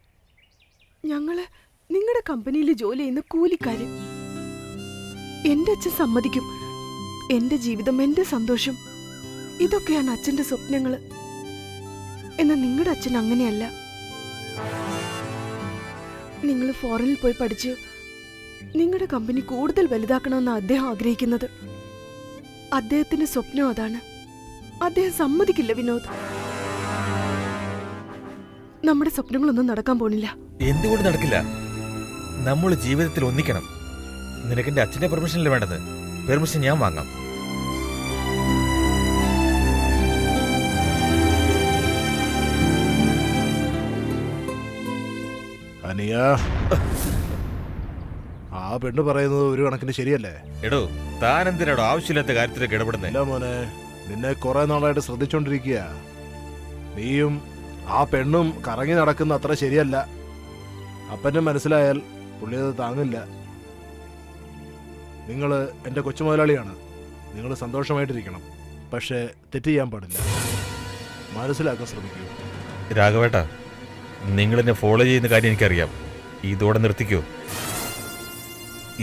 ഞങ്ങള് നിങ്ങളുടെ കമ്പനിയിൽ ജോലി ചെയ്യുന്ന കൂലിക്കാര്. എന്റെ അച്ഛൻ സമ്മതിക്കും. എന്റെ ജീവിതം, എന്റെ സന്തോഷം, ഇതൊക്കെയാണ് അച്ഛന്റെ സ്വപ്നങ്ങള്. എന്നാൽ നിങ്ങളുടെ അച്ഛൻ അങ്ങനെയല്ല. നിങ്ങൾ ഫോറിനിൽ പോയി പഠിച്ച് നിങ്ങളുടെ കമ്പനി കൂടുതൽ വലുതാക്കണമെന്ന് അദ്ദേഹം ആഗ്രഹിക്കുന്നത്. അദ്ദേഹത്തിന്റെ സ്വപ്നം അതാണ്. അദ്ദേഹം സമ്മതിക്കില്ല വിനോദ്. നമ്മുടെ സ്വപ്നങ്ങളൊന്നും നടക്കാൻ പോണില്ല. എന്തുകൊണ്ട് നടക്കില്ല? നമ്മൾ ജീവിതത്തിൽ ഒന്നിക്കണം. നിനക്കെന്റെ അച്ഛന്റെ പെർമിഷനല്ലേ വേണ്ടത്? പെർമിഷൻ ഞാൻ വാങ്ങാം. അനിയ, ആ പെണ്ണ് പറയുന്നത് ഒരു കണക്കിന് ശരിയല്ലേ? എടോ, താൻ എന്തിനാടോ ആവശ്യമില്ലാത്ത കാര്യത്തിലേക്ക് ഇടപെടുന്നേ? ഇല്ല മോനെ, നിന്നെ കുറെ നാളായിട്ട് ശ്രദ്ധിച്ചോണ്ടിരിക്കുക. നീയും ആ പെണ്ണും കറങ്ങി നടക്കുന്ന അത്ര ശരിയല്ല. അപ്പനെ മനസ്സിലായാൽ പുള്ളി അത് താങ്ങില്ല. നിങ്ങൾ എൻ്റെ കൊച്ചു മുതലാളിയാണ്. നിങ്ങൾ സന്തോഷമായിട്ടിരിക്കണം, പക്ഷേ തെറ്റ് ചെയ്യാൻ പാടില്ല. മനസ്സിലാക്കാൻ ശ്രമിക്കൂ. രാഘവേട്ട, നിങ്ങളെന്നെ ഫോളോ ചെയ്യുന്ന കാര്യം എനിക്കറിയാം. ഇതോടെ നിർത്തിക്കോ.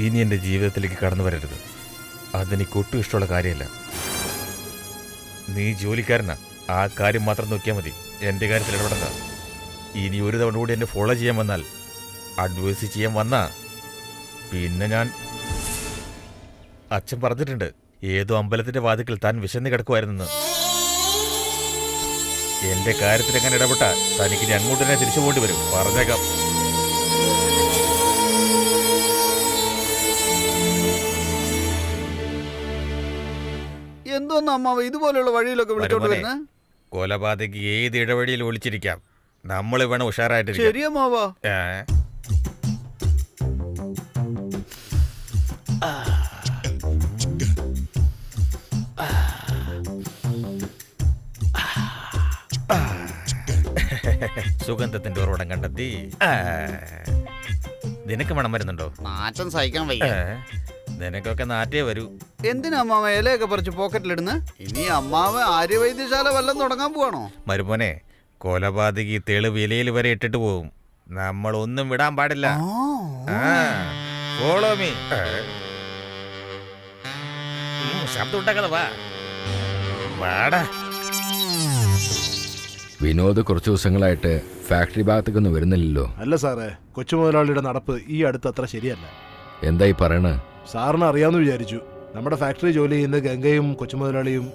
ഇനി എൻ്റെ ജീവിതത്തിലേക്ക് കടന്നു വരരുത്. അതെനിക്ക് ഒട്ടും ഇഷ്ടമുള്ള കാര്യമല്ല. നീ ജോലിക്കാരനാ, ആ കാര്യം മാത്രം നോക്കിയാൽ മതി. എൻ്റെ കാര്യത്തിൽ ഇടപെടണ്ട. ഇനി ഒരു തവണ കൂടി എന്നെ ഫോളോ ചെയ്യാൻ വന്നാൽ, അഡ്വൈസ് ചെയ്യാൻ വന്നാ പിന്നെ ഞാൻ, അച്ഛൻ പറഞ്ഞിട്ടുണ്ട്, ഏതോ അമ്പലത്തിന്റെ വാതിക്കൽ താൻ വിശന്ന് കിടക്കുമായിരുന്നു. എന്റെ കാര്യത്തിൽ എങ്ങനെ ഇടപെട്ട തനിക്ക് ഇനി അങ്ങോട്ട് തന്നെ തിരിച്ചു പോകേണ്ടി വരും, പറഞ്ഞേക്കാം. എന്തോന്ന് അമ്മാവ ഇതുപോലെയുള്ള വഴിയിലൊക്കെ വിളിച്ചോണ്ട് മരുമോനെ, വരുന്നത്? കൊലപാതകി ഏത് ഇടവഴിയിൽ ഒളിച്ചിരിക്കാം, നമ്മൾ വേണം ഉഷാറായിട്ടിരിക്കാം. ശരി അമ്മാവ. ഏ? സുഗന്ധത്തിന്റെ ഉറവിടം കണ്ടെത്തി. നിനക്ക് മണം വരുന്നുണ്ടോ? നാറ്റം സഹിക്കാൻ വയ്യ. നിനക്കൊക്കെ നാറ്റേ വരൂ. എന്തിനാ അമ്മാവ ഇലയൊക്കെ പറിച്ച് പോക്കറ്റിലിടുന്ന്? ഇനി അമ്മാവ ആര്യവൈദ്യശാല വല്ലതും തുടങ്ങാൻ പോവാണോ? മരുമോനെ, കൊലപാതകി തെളിവ് ഇലയിൽ വരെ ഇട്ടിട്ട് പോവും. നമ്മൾ ഒന്നും വിടാൻ പാടില്ല. Follow me. ശബ്ദം ഉണ്ടാക്കാതെ വാ. വാടാ. വിനോദ് കുറച്ച് ദിവസങ്ങളായിട്ട് ഫാക്ടറി ഭാഗത്തേക്കൊന്നും വരുന്നില്ലല്ലോ. അല്ല സാറേ, കൊച്ചു മുതലാളിയുടെ നടപ്പ് ഈ അടുത്ത് അത്ര ശരിയല്ല. എന്തായി പറയണ? സാറിന് അറിയാമെന്ന് വിചാരിച്ചു. നമ്മുടെ ഫാക്ടറി ജോലി ചെയ്യുന്ന ഗംഗയും കൊച്ചു മുതലാളിയും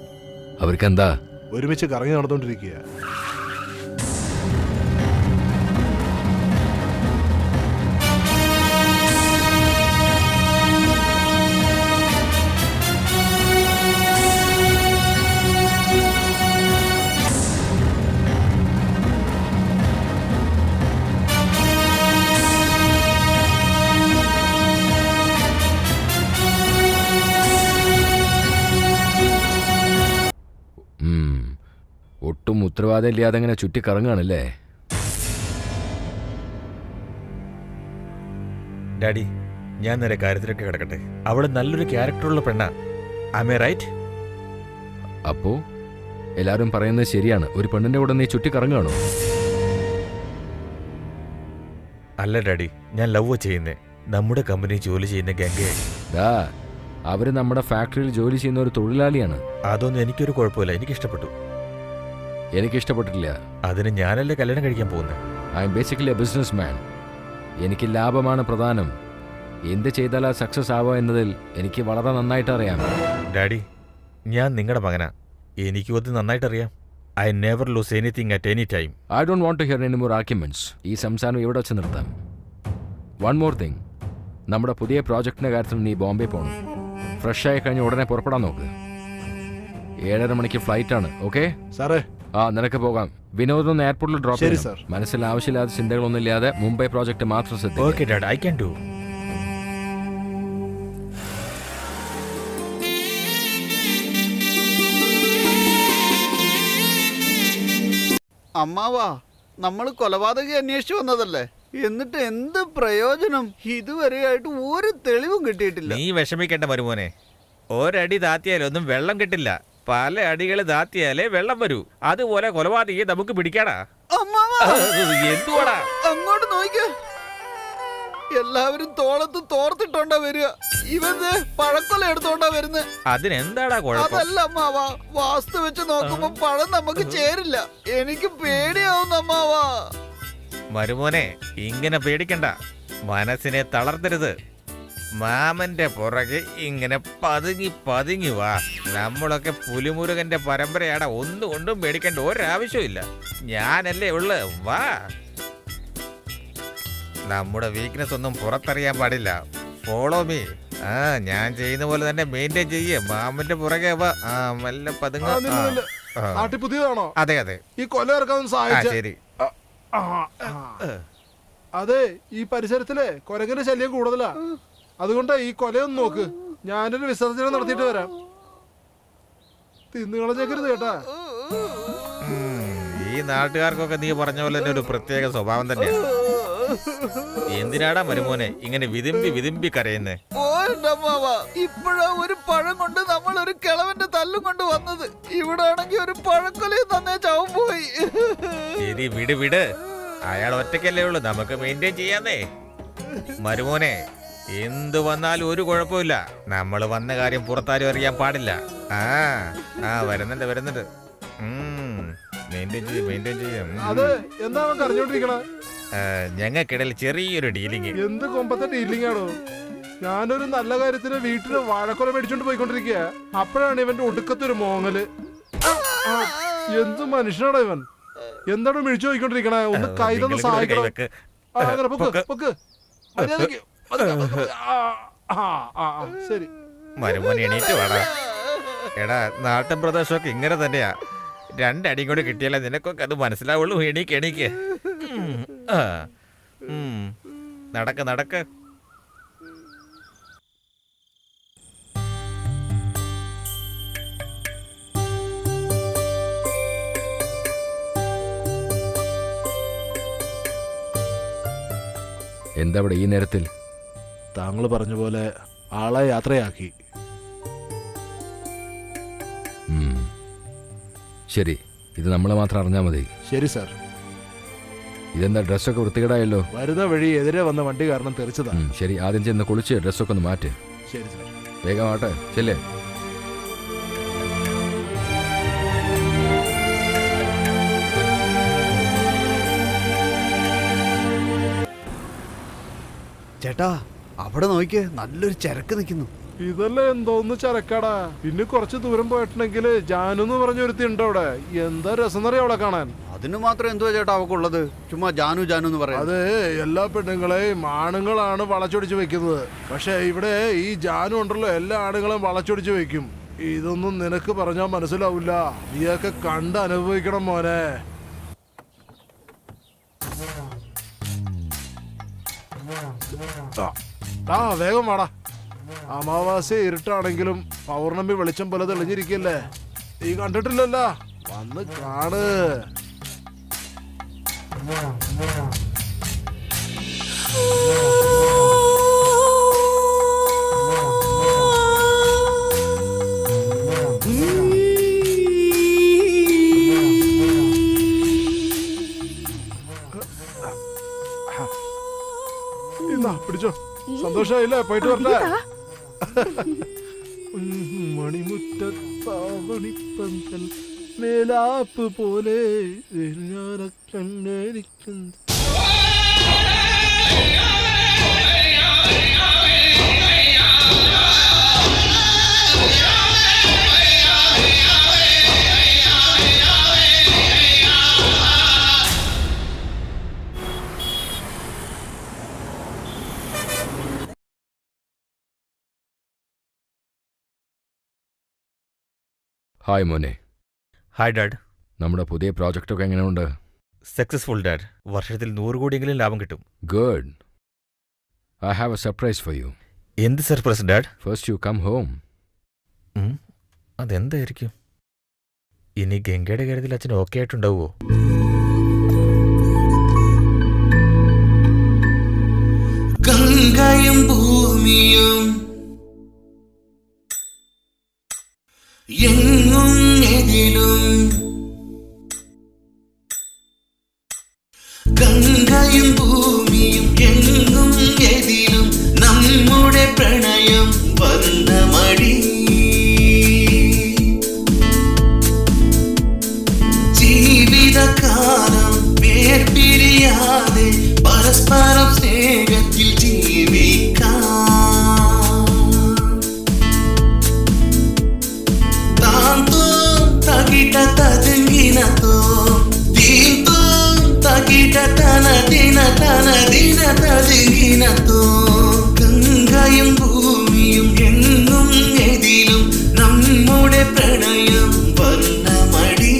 അവർക്കെന്താ? ഒരുമിച്ച് കറങ്ങി നടന്നുകൊണ്ടിരിക്കുക. ഒട്ടും ഉത്തരവാദിത്തം ഇല്ലാതെ അങ്ങനെ ചുറ്റിക്കറങ്ങാണല്ലേ? ഡാഡി, ഞാൻ നേരെ കാര്യത്തിലൊക്കെ കിടക്കട്ടെ. അവള് നല്ലൊരു ക്യാരക്ടറുള്ള പെണ്ണാ. Am I right? അപ്പോ എല്ലാരും പറയുന്നത് ശരിയാണ്, ഒരു പെണ്ണിന്റെ കൂടെ നീ ചുറ്റിക്കറങ്ങാണോ? അല്ല ഡാഡി, ഞാൻ ലവ് ചെയ്യുന്നേ നമ്മുടെ കമ്പനി ജോലി ചെയ്യുന്ന ഗംഗയെ. ദാ, അവര് നമ്മുടെ ഫാക്ടറിയിൽ ജോലി ചെയ്യുന്ന ഒരു തൊഴിലാളിയാണ്. അതൊന്നും എനിക്കൊരു കുഴപ്പമില്ല, എനിക്കിഷ്ടപ്പെട്ടു. എനിക്കിഷ്ടപ്പെട്ടിട്ടില്ല. അതിന് ഞാനല്ലേ കല്യാണം കഴിക്കാൻ പോകുന്നത്. I M basically A business man. എനിക്ക് ലാഭമാണ് പ്രധാനം. എന്ത് ചെയ്താലാ സക്സസ് ആവുക എന്നതിൽ എനിക്ക് വളരെ നന്നായിട്ട് അറിയാം. ഡാഡി, ഞാൻ നിങ്ങളുടെ മകനാ, എനിക്കും അത് നന്നായിട്ട് അറിയാം. I never lose anything at any time. I don't want to hear any more arguments. ഈ സംസാരം ഇവിടെ വെച്ച് നിർത്താം. വൺ മോർ തിങ്, നമ്മുടെ പുതിയ പ്രോജക്റ്റിന്റെ കാര്യത്തിൽ നീ ബോംബെ പോകണം. ഫ്രഷ് ആയി കഴിഞ്ഞ് ഉടനെ പുറപ്പെടാൻ നോക്ക്. 7:30 മണിക്ക് ഫ്ലൈറ്റ് ആണ്. ഓക്കെ സാറേ? നിനക്ക് പോകാം. വിനോദൊന്ന് എയർപോർട്ടിൽ ഡ്രോപ്പ് ശരി ചെയ്യും. സാർ. മനസ്സിൽ ആവശ്യമില്ലാത്ത ചിന്തകളൊന്നും ഇല്ലാതെ മുംബൈ പ്രോജക്റ്റ് മാത്രം ശ്രദ്ധിക്കുക. Okay dad, I can do. അമ്മാവാ, നമ്മൾ കൊലപാതകി അന്വേഷിച്ചു വന്നതല്ലേ, എന്നിട്ട് എന്ത് പ്രയോജനം? ഇതുവരെയായിട്ട് ഒരു തെളിവും കിട്ടിയിട്ടില്ല. നീ വിഷമിക്കേണ്ട മരുമോനെ, ഒരടി താത്തിയാലൊന്നും വെള്ളം കിട്ടില്ല. പല അടികൾ താത്തിയാലേ വെള്ളം വരൂ. അതുപോലെ കൊലപാതകയെ നമുക്ക് പിടിക്കാടാ. അമ്മാവാ, എന്തുവാടാ? അങ്ങോട്ട് നോക്ക. എല്ലാവരും തോളത്ത് തോർത്തിട്ടോണ്ടാ വരിക. ഇവന്ന് പഴക്കൊല എടുത്തോണ്ടാ വരുന്നത്. അതിനെന്താടാ കുഴപ്പം? അതല്ല അമ്മാവാ, വാസ്തു വെച്ച് നോക്കുമ്പോ പഴം നമുക്ക് ചേരില്ല. എനിക്ക് പേടിയാവുന്ന അമ്മാവാ. മരുമോനെ, ഇങ്ങനെ പേടിക്കണ്ട, മനസ്സിനെ തളർത്തരുത്. മാമന്റെ പുറകെ ഇങ്ങനെ പതുങ്ങി പതുങ്ങി വാ. നമ്മളൊക്കെ പുലിമുരുകന്റെ പരമ്പരയാടാ, ഒന്നും പേടിക്കേണ്ട ഒരാവശ്യമില്ല. ഞാനല്ലേ ഉള്ളു, വാ. നമ്മുടെ വീക്ക്നെസ് ഒന്നും പുറത്തറിയാൻ പാടില്ല. Follow me. ഞാൻ ചെയ്യുന്ന പോലെ തന്നെ മെയിൻറ്റെയിൻ ചെയ്യേ. മാമന്റെ പുറകെ വാ. മെല്ലെ പതുങ്ങ. നാട്ടിൽ പുതിയതാണോ? അതെ അതെ. ഈ കൊല ഇറക്കാൻ സഹായിച്ച. ശരി. അതെ, ഈ പരിസരത്തിലെ കൊരങ്ങന്റെ ശല്യം കൂടുതലാ. അതുകൊണ്ട് ഈ കൊലയൊന്ന് നോക്ക്. ഞാനൊരു വിസർജനം നടത്തിയിട്ട് വരാം. തിന്നുകളഞ്ഞേക്കരുത് കേട്ടാ. ഈ നാട്ടുകാർക്കൊക്കെ നീ പറഞ്ഞ പോലെ തന്നെ ഒരു പ്രത്യേക സ്വഭാവം തന്നെയാണ്. എന്തിനാടാ മരുമോനെ ഇങ്ങനെ വിതുമ്പി കരയുന്നേ? ഇപ്പോഴാ ഒരു പഴം കൊണ്ട് നമ്മൾ ഒരു കിളവന്റെ തല്ലും കൊണ്ട് വന്നത്. ഇവിടെ ആണെങ്കിൽ ഒരു പഴക്കൊലയും തന്നെ ചാവും പോയി. ശരി, വിട്. അയാൾ ഒറ്റയ്ക്കല്ലേ ഉള്ളു, നമുക്ക് മെയിൻറ്റെയിൻ ചെയ്യാന്നേ. മരുമോനെ, എന്ത് വന്നാലും ഒരു കുഴപ്പമില്ല. നമ്മൾ വന്ന കാര്യം പുറത്താരും അറിയാൻ പാടില്ല. വരുന്നുണ്ട്. മെയിൻറ്റെയിൻ ചെയ്യാം. ഞങ്ങൾക്കിടയിൽ ചെറിയൊരു ഡീലിങ്. എന്ത് കൊമ്പത്തെ ഡീലിംഗ് ആണോ? ഞാനൊരു നല്ല കാര്യത്തിന് വീട്ടില് വാഴക്കൊല മേടിച്ചോണ്ട് പോയിക്കൊണ്ടിരിക്കുക. അപ്പോഴാണ് ഇവന്റെ ഒടുക്കത്തൊരു മോങ്ങല്. എന്ത് മനുഷ്യനാടാ ഇവൻ? എന്താണ് മിഴിച്ചു പോയിക്കൊണ്ടിരിക്കണേ? ഒന്ന് കൈതൊന്ന് സഹായിക്കണം. അങ്ങനെ പൊക്ക് പൊക്ക്. മര്യാദയ്ക്ക്. ശരി. മരുമോൻ എണീറ്റ് വേടാ. എടാ നാട്ടിൻ പ്രദേശമൊക്കെ ഇങ്ങനെ തന്നെയാ. രണ്ടടിയും കൂടെ കിട്ടിയാലേ നിനക്കൊക്കെ അത് മനസ്സിലാവുള്ളൂ. എണീക്ക്. നടക്ക്. എന്താ ഇവിടെ ഈ നേരത്തിൽ? താങ്കൾ പറഞ്ഞ പോലെ ആളെ യാത്രയാക്കി. ശരി, ഇത് നമ്മൾ മാത്രം അറിഞ്ഞാൽ മതി. ശരി സാർ. ഇതെന്താ ഡ്രസ്സൊക്കെ വൃത്തികേടായല്ലോ? വരുന്ന വഴി എതിരെ വന്ന വണ്ടി കാരണം തെറിച്ചതാ. ശരി, ആദ്യം ചെന്ന് കുളിച്ച് ഡ്രസ്സൊക്കെ ഒന്ന് മാറ്റ്. ശരി സാർ. വേഗം ആട്ടെ, ചെല്ലേ. ചേട്ടാ അവിടെ നോക്കിയേ, നല്ലൊരു ചരക്ക് നിൽക്കുന്നു. ഇതല്ലേ എന്തോന്ന് ചരക്കാടാ. പിന്നെ കുറച്ച് ദൂരം പോയിട്ടുണ്ടെങ്കിൽ ജാനു പറഞ്ഞ ഒരുത്തി ഉണ്ട് അവിടെ. എന്താ രസം അറിയാം അവളെ കാണാൻ. അതിന് മാത്രം എന്തുവാ ചേട്ടാ അവക്കുള്ളത്? ചുമ്മാ ജാനു എന്ന് പറയാം. അത് എല്ലാ പെണ്ണുങ്ങളെയും ആണുങ്ങളാണ് വളച്ചൊടിച്ച് വെക്കുന്നത്. പക്ഷെ ഇവിടെ ഈ ജാനു ഉണ്ടല്ലോ, എല്ലാ ആണുങ്ങളും വളച്ചൊടിച്ച് വെക്കും. ഇതൊന്നും നിനക്ക് പറഞ്ഞാൽ മനസ്സിലാവില്ല. നീയൊക്കെ കണ്ട് അനുഭവിക്കണം മോനെ. വേഗം വാടാ. അമാവാസ്യ ഇരുട്ടാണെങ്കിലും പൗർണമി വെളിച്ചം പോലെ തെളിഞ്ഞിരിക്കല്ലേ. നീ കണ്ടിട്ടില്ലല്ലോ, വന്ന് കാണ്. പിടിച്ചോ. സന്തോഷായില്ലേ? പോയിട്ട് വരട്ടെ. മണിമുറ്റത്താവണിപ്പന്തൽ മേലാപ്പ് പോലെ കണ്ണേരിക്കുന്നു. ഹായ് മോനെ. Hi dad. നമ്മുടെ പുതിയ പ്രോജക്റ്റൊക്കെ എങ്ങനെയുണ്ട്? Successful dad. വർഷത്തിൽ 100 കോടിയെങ്കിലും ലാഭം കിട്ടും. Good. I have a surprise for you. എന്ത് surprise dad? First you come home. അതെന്തായിരിക്കും? ഇനി ഗംഗയുടെ കാര്യത്തിൽ അച്ഛൻ ഓക്കെ ആയിട്ടുണ്ടാവുമോ? ഗംഗയും ഭൂമിയും എങ്ങും എതിലും, ഗംഗയും ഭൂമിയും എങ്ങും എതിലും നമ്മുടെ പ്രണയം വർണ്ണമടി. ജീവിതകാലം വേർപിരിയാതെ പരസ്പരം സ്നേഹത്തിൽ ജീവിക്കാം. తగిట తదింగినతో దీంతో తగిట తన దిన తదింగినతో ഗംഗയും ഭൂമിയും എങ്ങും എതിലും നമ്മുടെ പ്രണയം വർണ്ണമടി.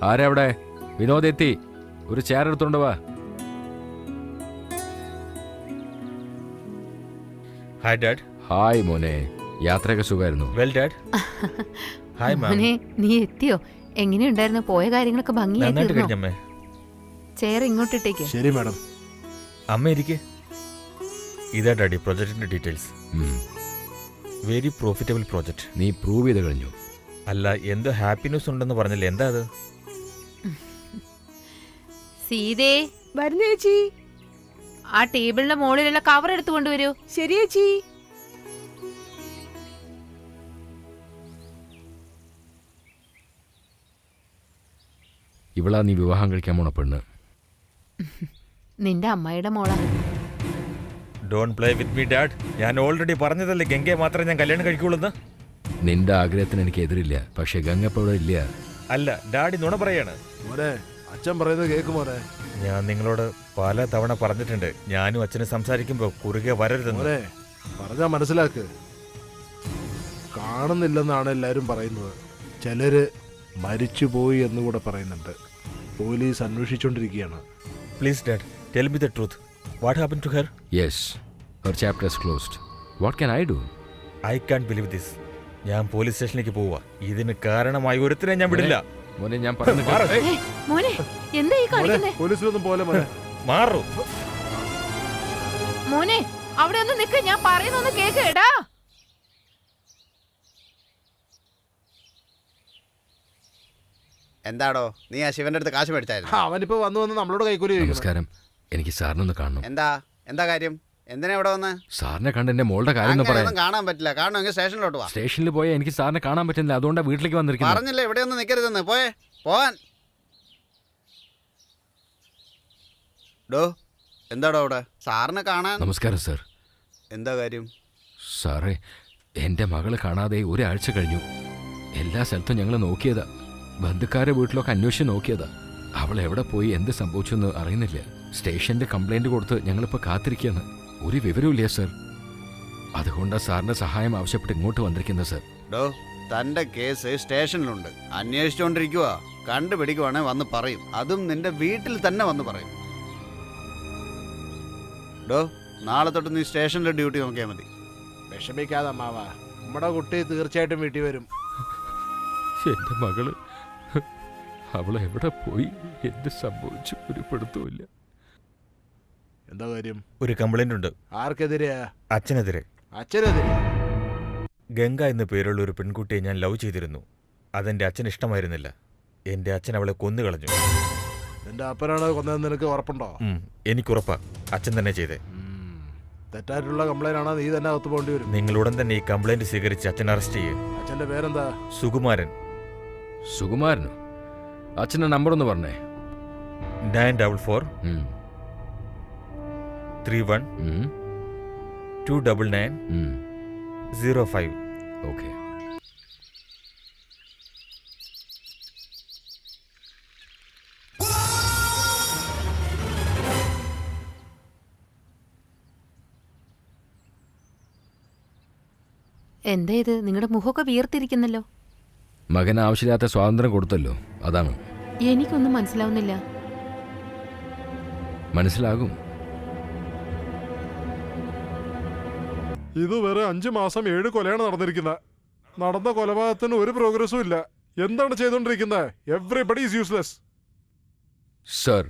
ആരാ അവിടെ? വിനോദ് എത്തി. ഒരു ചെയർ എടുത്തോണ്ട് വാ. Hi dad. ഹായ് മോനെ, യാത്രയൊക്കെ സുഖമായിരുന്നു? Well dad. Hi ma'am. മോനെ നീ എത്തിയോ? എങ്ങനെയുണ്ടായിരുന്നു? പോയ കാര്യങ്ങളൊക്കെ നന്നായിട്ട് ഭംഗിയായിട്ട് കഴിഞ്ഞമ്മേ. ചെയർ ഇങ്ങോട്ടിട്ടേക്ക്. ശരി മാഡം. അമ്മ ഇരിക്കെ. ഇതാ ഡാഡി പ്രൊജക്ടിന്റെ ഡീറ്റെയിൽസ്. Very profitable project. നീ പ്രൂവ് ചെയ്ത് കഴിഞ്ഞു. അല്ല, എന്തോ ഹാപ്പി ന്യൂസ് ഉണ്ടെന്ന് പറഞ്ഞില്ലേ, എന്താ അത്? സീതേ, വരുന്ന ചേച്ചി. ആ ടേബിളിന്റെ മുകളിലുള്ള കവർ എടുത്തു കൊണ്ടുവരൂ. ശരി ചേച്ചി. ഇവളാ നീ വിവാഹം കഴിക്കാൻ പോണ പെണ്ണ്. നിന്റെ അമ്മയുടെ മോളാ. Don't play with me dad. ഞാൻ ഓൾറെഡി പറഞ്ഞതല്ലേ ഗംഗയെ മാത്രമേ ഞാൻ കല്യാണം കഴിക്കുള്ളൂ. നിന്റെ ആഗ്രഹത്തിന് എനിക്ക് എതിരില്ല, പക്ഷെ ഗംഗപ്പ ഇവിടെ ഇല്ല. അല്ല, ഡാഡി നുണ പറയാണ്. മോനെ, അച്ഛൻ പറയുന്നത് കേക്ക് മോനെ. ഞാൻ നിങ്ങളോട് പല തവണ പറഞ്ഞിട്ടുണ്ട്, ഞാനും അച്ഛനും സംസാരിക്കുമ്പോൾ കുറുകെ വരരുതെന്ന്. മോനെ, പറഞ്ഞാ മനസ്സിലാക്ക്. കാണുന്നില്ലെന്നാണ് എല്ലാരും പറയുന്നത്. ചിലര് മരിച്ചുപോയി എന്നുകൂടെ പറയുന്നുണ്ട്. പോലീസ് അന്വേഷിച്ചുകൊണ്ടിരിക്കുകയാണ്. Please dad, tell me the truth. What happen to her? Yes, her chapter is closed. What can I do? I can believe this. ഞാൻ പോലീസ് സ്റ്റേഷനിലേക്ക് പോവാ. ഇതിന് കാരണമായി ഒരുത്തിനെ ഞാൻ വിടില്ല. മോനെ, ഞാൻ പറഞ്ഞു. മോനെ എന്താ ഈ കാണിക്കുന്നേ? പോലീസിലൊന്നും പോലെ മോനെ. മാറൂ. മോനെ അവിടെ ഒന്ന് നിക്ക്, ഞാൻ പറയുന്നൊന്ന് കേക്ക്. എടാ എന്താടോ നീ ആ ശിവന്റെ അടുത്ത് കാശ് മേടിച്ചായിരുന്നു? അവനിപ്പോ വന്ന് നമ്മളോട് കൈക്കൂലി ചോദിക്കണം. നമസ്കാരം, എനിക്ക് സാറിനൊന്ന് കാണണം. എന്താ കാര്യം? എന്തിനാ ഇവിടെ വന്ന്? സാറിനെ കണ്ട് എന്റെ മോളുടെ കാര്യം ഒന്ന് പറയാം. അങ്ങനെയൊന്നും കാണാൻ പറ്റില്ല. കാണണമെങ്കിൽ സ്റ്റേഷനിലോട്ട് വാ. സ്റ്റേഷനിൽ പോയാൽ എനിക്ക് സാറിനെ കാണാൻ പറ്റുന്നില്ല, അതുകൊണ്ടാണ് വീട്ടിലേക്ക് വന്നിരിക്കുന്നത്. പറഞ്ഞില്ലേ ഇവിടെ ഒന്നും നിൽക്കരുതെന്ന്. പോവാൻ. ഡോ, എന്താടോ അവിടെ? സാറിനെ കാണാൻ. നമസ്കാരം സാർ. എന്താ കാര്യം? സാറേ, എൻ്റെ മകള് കാണാതെ ഒരാഴ്ച കഴിഞ്ഞു. എല്ലാ സ്ഥലത്തും ഞങ്ങൾ നോക്കിയതാ, ബന്ധുക്കാരെ വീട്ടിലൊക്കെ അന്വേഷിച്ച് നോക്കിയതാ. അവൾ എവിടെ പോയി, എന്ത് സംഭവിച്ചു എന്ന് അറിയുന്നില്ല. സ്റ്റേഷനിൽ കംപ്ലൈന്റ് കൊടുത്ത് ഞങ്ങളിപ്പോൾ കാത്തിരിക്കുകയാണ്. ഒരു വിവരമില്ല സർ. അതുകൊണ്ടാണ് സാറിന്റെ സഹായം ആവശ്യപ്പെട്ട് ഇങ്ങോട്ട് വന്നിരിക്കുന്നത് സർ. ഡോ, തന്റെ കേസ് സ്റ്റേഷനിലുണ്ട്, അന്വേഷിച്ചുകൊണ്ടിരിക്കുക. കണ്ടുപിടിക്കുവാണെ വന്ന് പറയും. അതും നിന്റെ വീട്ടിൽ തന്നെ വന്ന് പറയും. ഡോ, നാളെ തൊട്ട് നീ സ്റ്റേഷനിലെ ഡ്യൂട്ടി നോക്കിയാൽ മതി. വിഷമിക്കാതെ അമ്മാവാ, നമ്മുടെ കുട്ടി തീർച്ചയായിട്ടും വീട്ടിൽ വരും. എൻ്റെ മകള് അവൾ എവിടെ പോയി, എന്ത് സംഭവിച്ചു, ഒരു പിടുത്തമില്ല. എന്താ കാര്യം? ഒരു കംപ്ലൈന്റ് ഉണ്ട്. ആർക്കെതിരെയാ? അച്ഛനെതിരെ. അച്ഛനെതിരെ? ഗംഗ എന്ന പേരുള്ള ഒരു പെൺകുട്ടിയെ ഞാൻ ലവ് ചെയ്തിരുന്നു. അതെന്റെ അച്ഛന് ഇഷ്ടമായിരുന്നില്ല. എന്റെ അച്ഛൻ അവളെ കൊന്നുകളഞ്ഞു. നിന്റെ അപ്പനാണ് കൊന്നതെന്ന് നിനക്ക് ഉറപ്പുണ്ടോ? എനിക്കുറപ്പാ, അച്ഛൻ തന്നെ ചെയ്തേ. തെറ്റായിട്ടുള്ള കംപ്ലൈന്റ് ആണോ? നീ തന്നെ അകത്ത് പോകേണ്ടി വരും. നിങ്ങളുടൻ തന്നെ ഈ കംപ്ലൈന്റ് സ്വീകരിച്ച് അച്ഛൻ അറസ്റ്റ് ചെയ്യും. അച്ഛന്റെ പേരെന്താ? സുകുമാരൻ. സുകുമാരനോ? അച്ഛൻ്റെ നമ്പർ ഒന്ന് പറഞ്ഞേ. 944 31 299 05. ഓക്കെ. എന്താ ഇത്? നിങ്ങളുടെ മുഖമൊക്കെ വീർത്തിരിക്കുന്നല്ലോ. മകന് ആവശ്യമില്ലാത്ത സ്വാതന്ത്ര്യം കൊടുത്തല്ലോ, അതാണ്. എനിക്കൊന്നും മനസ്സിലാവുന്നില്ല. മനസ്സിലാകും. ഇതുവരെ 5 മാസം 7 കൊലയാണ് നടന്നിരിക്കുന്നത്. നടന്ന കൊലപാതകത്തിന് ഒരു പ്രോഗ്രസും ഇല്ല. എന്താണ് ചെയ്തോണ്ടിരിക്കുന്നത്? Everybody is useless. Sir,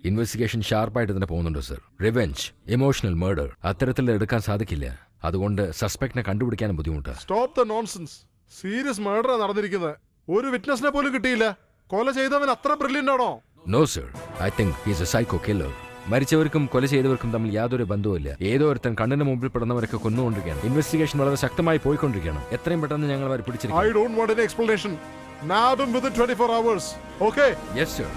investigation ഷാർപ്പായിട്ട് തന്നെ പോകുന്നുണ്ട് സർ. റിവെഞ്ച്, ഇമോഷണൽ മർഡർ അത്തരത്തിൽ എടുക്കാൻ സാധിക്കില്ല. അതുകൊണ്ട് സസ്പെക്ടിനെ കണ്ടുപിടിക്കാനും ബുദ്ധിമുട്ടാണ്. Stop the nonsense. സീരിയസ് മർഡറാണ് നടന്നിരിക്കുന്നത്. ഒരു വിറ്റ്നസിനെ പോലും കിട്ടിയില്ല. കൊല ചെയ്തവൻ അത്ര ബ്രില്യൻ്റ് ആണോ? No sir, I think he's a psycho killer. മരിച്ചവർക്കും കൊല ചെയ്തവർക്കും തമ്മിൽ യാതൊരു ബന്ധവുമില്ല. ഏതോ ഒരുത്തൻ കണ്ണിന് മുമ്പിൽ പെടുന്നവരൊക്കെ കൊന്നുകൊണ്ടിരിക്കുകയാണ്. ഇൻവെസ്റ്റിഗേഷൻ വളരെ ശക്തമായി പോയിക്കൊണ്ടിരിക്കുകയാണ്. എത്രയും പെട്ടെന്ന് ഞങ്ങൾ അവരെ പിടിച്ചിരിക്കും. I don't want any explanation. Nab him within 24 hours. Okay? Yes, sir.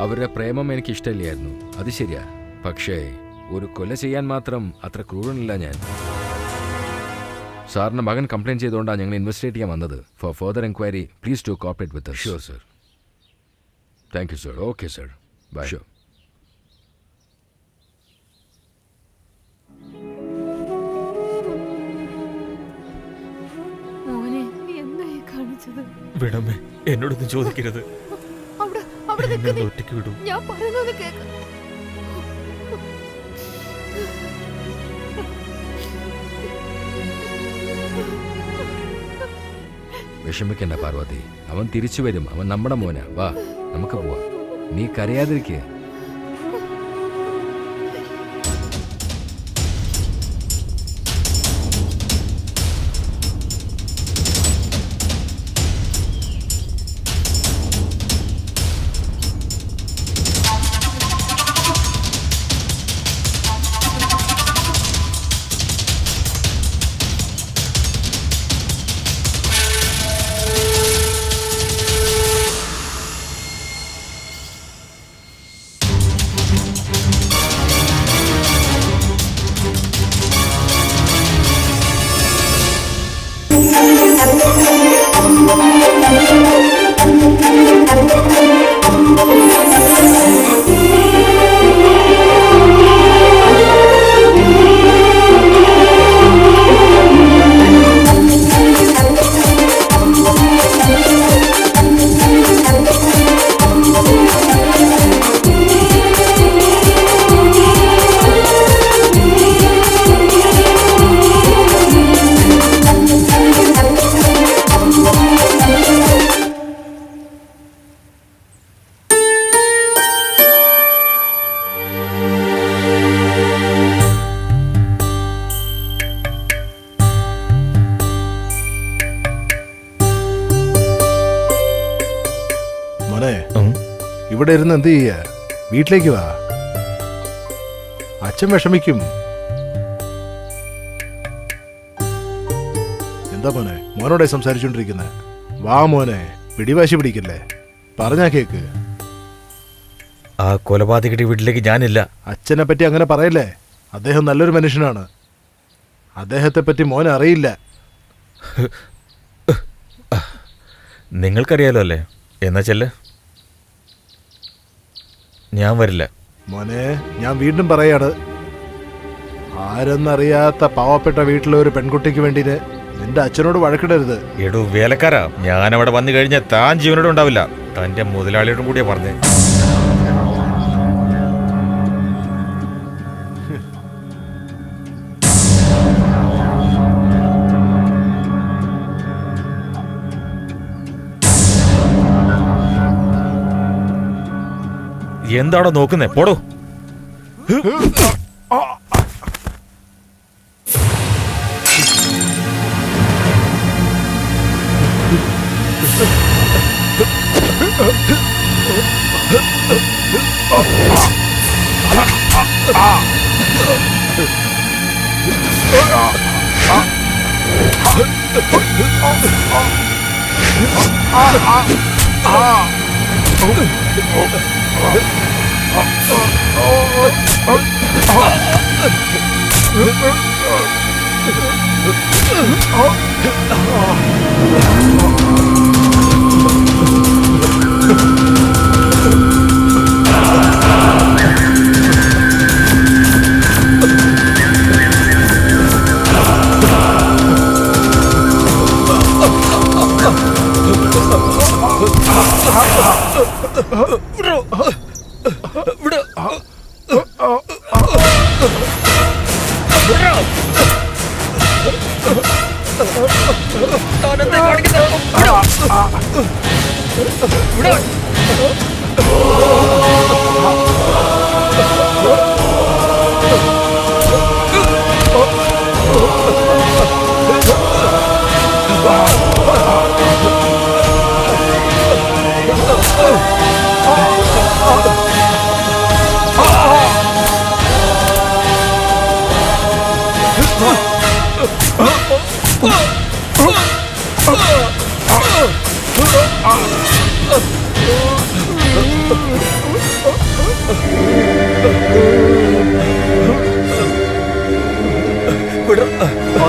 അവരുടെ പ്രേമം എനിക്ക് ഇഷ്ടമില്ലായിരുന്നു, അത് ശരിയാ. പക്ഷേ ഒരു കൊല ചെയ്യാൻ മാത്രം അത്ര ക്രൂരനല്ല ഞാൻ. സാറിൻ്റെ മകൻ കംപ്ലയിൻറ്റ് ചെയ്തുകൊണ്ടാണ് ഞങ്ങൾ ഇൻവെസ്റ്റിഗേറ്റ് ചെയ്യാൻ വന്നത്. For further enquiry please to cooperate with sure sir. Thank you sir. Okay sir. Bye. Sure. മോനെ നീ എന്തായി കാണിച്ചത്? വിടമേ, എന്നോടൊന്നും ചോദിക്കരുത്. അവിടെ അവിടെ എന്നെ നിൽക്ക് ഒന്ന് നീ. ഒറ്റയ്ക്ക് വിടൂ. ഞാൻ പറയുന്നത് കേക്ക്. വിഷമിക്കണ്ട പാർവതി, അവൻ തിരിച്ചു വരും. അവൻ നമ്മുടെ മോനാ. വാ, നമുക്ക് പോവാം. നീ കരയാതിരിക്കേ. മോനെ, ഇവിടെ ഇരുന്ന് എന്ത് ചെയ്യ? വീട്ടിലേക്ക് വാ. അച്ഛൻ വിഷമിക്കും. എന്താ മോനെ മോനോടെ സംസാരിച്ചോണ്ടിരിക്കുന്നത്? വാ മോനെ, പിടിവാശി പിടിക്കല്ലേ, പറഞ്ഞാ കേക്ക്. ആ കൊലപാതകയുടെ വീട്ടിലേക്ക് ഞാനില്ല. അച്ഛനെ പറ്റി അങ്ങനെ പറയല്ലേ. അദ്ദേഹം നല്ലൊരു മനുഷ്യനാണ്. അദ്ദേഹത്തെ പറ്റി മോനെ അറിയില്ല. നിങ്ങൾക്കറിയാലോ അല്ലേ? എന്നാ ചെല്ല്. ഞാൻ വരില്ല. മോനെ, ഞാൻ വീണ്ടും പറയാണ്, ആരെന്നറിയാത്ത പാവപ്പെട്ട വീട്ടിലെ ഒരു പെൺകുട്ടിക്ക് വേണ്ടിന് നിന്റെ അച്ഛനോട് വഴക്കിടരുത്. എടൂ വേലക്കാരാ, ഞാനവിടെ വന്നു കഴിഞ്ഞാൽ താൻ ജീവനോട് ഉണ്ടാവില്ല. തന്റെ മുതലാളിയോടും കൂടിയാ പറഞ്ഞേ. എന്താണോ നോക്കുന്നേ? പോടോ.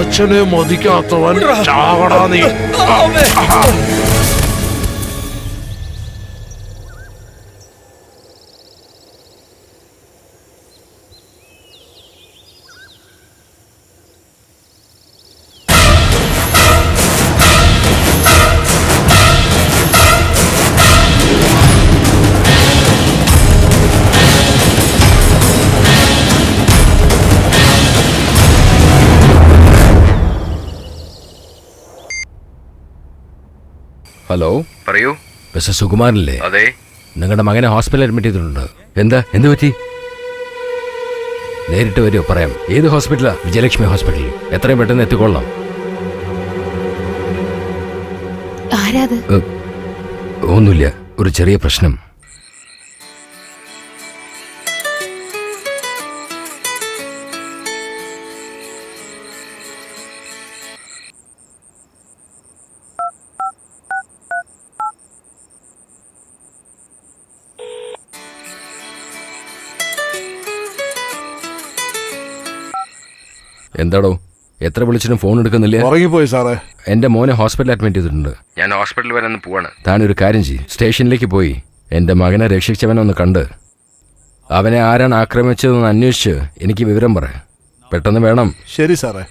അച്ഛനെ മതിക്കാത്തവൻ ചാവടാ നീ. ഹലോ, പറയൂ. മിസ്റ്റർ സുകുമാരനല്ലേ? അതെ. നിങ്ങളുടെ മകനെ ഹോസ്പിറ്റലിൽ അഡ്മിറ്റ് ചെയ്തിട്ടുണ്ട്. എന്ത് പറ്റി? നേരിട്ട് വരുമോ? പറയാം. ഏത് ഹോസ്പിറ്റലാ? വിജയലക്ഷ്മി ഹോസ്പിറ്റൽ. എത്രയും പെട്ടെന്ന് എത്തിക്കൊള്ളാം. ആരാത്? ഒന്നുമില്ല, ഒരു ചെറിയ പ്രശ്നം. എന്താടോ, എത്ര വിളിച്ചിട്ടും ഫോൺ എടുക്കുന്നില്ല? ഉറങ്ങിപ്പോയി സാറേ. എന്റെ മോനെ ഹോസ്പിറ്റലിൽ അഡ്മിറ്റ് ചെയ്തിട്ടുണ്ട്. ഞാൻ ഹോസ്പിറ്റലിൽ വരെ ഒന്ന് പോവാണ്. താനൊരു കാര്യം ചെയ്യും, സ്റ്റേഷനിലേക്ക് പോയി എന്റെ മകനെ രക്ഷിച്ചവനെ ഒന്ന് കണ്ട് അവനെ ആരാണ് ആക്രമിച്ചതെന്ന് അന്വേഷിച്ച് എനിക്ക് വിവരം പറ. പെട്ടെന്ന് വേണം. ശരി സാറേ.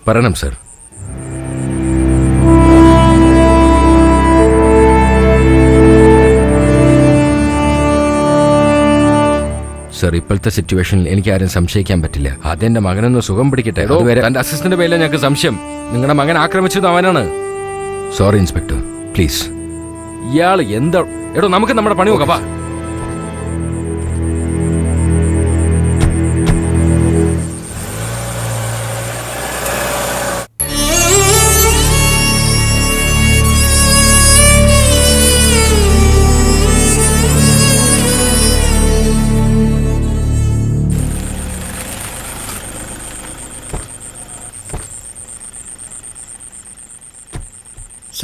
പറയണം സർ. സർ, ഇപ്പോഴത്തെ സിറ്റുവേഷനിൽ എനിക്ക് ആരും സംശയിക്കാൻ പറ്റില്ല. അതെന്റെ മകനൊന്ന് സുഖം പിടിക്കട്ടെ. തന്റെ അസിസ്റ്റന്റ് പേരിലെ ഞങ്ങൾക്ക് സംശയം. നിങ്ങളുടെ മകൻ ആക്രമിച്ചത് അവനാണ്. Sorry inspector, please. ഇയാൾ എന്താ? എടോ, നമുക്ക് നമ്മുടെ പണി നോക്കാം.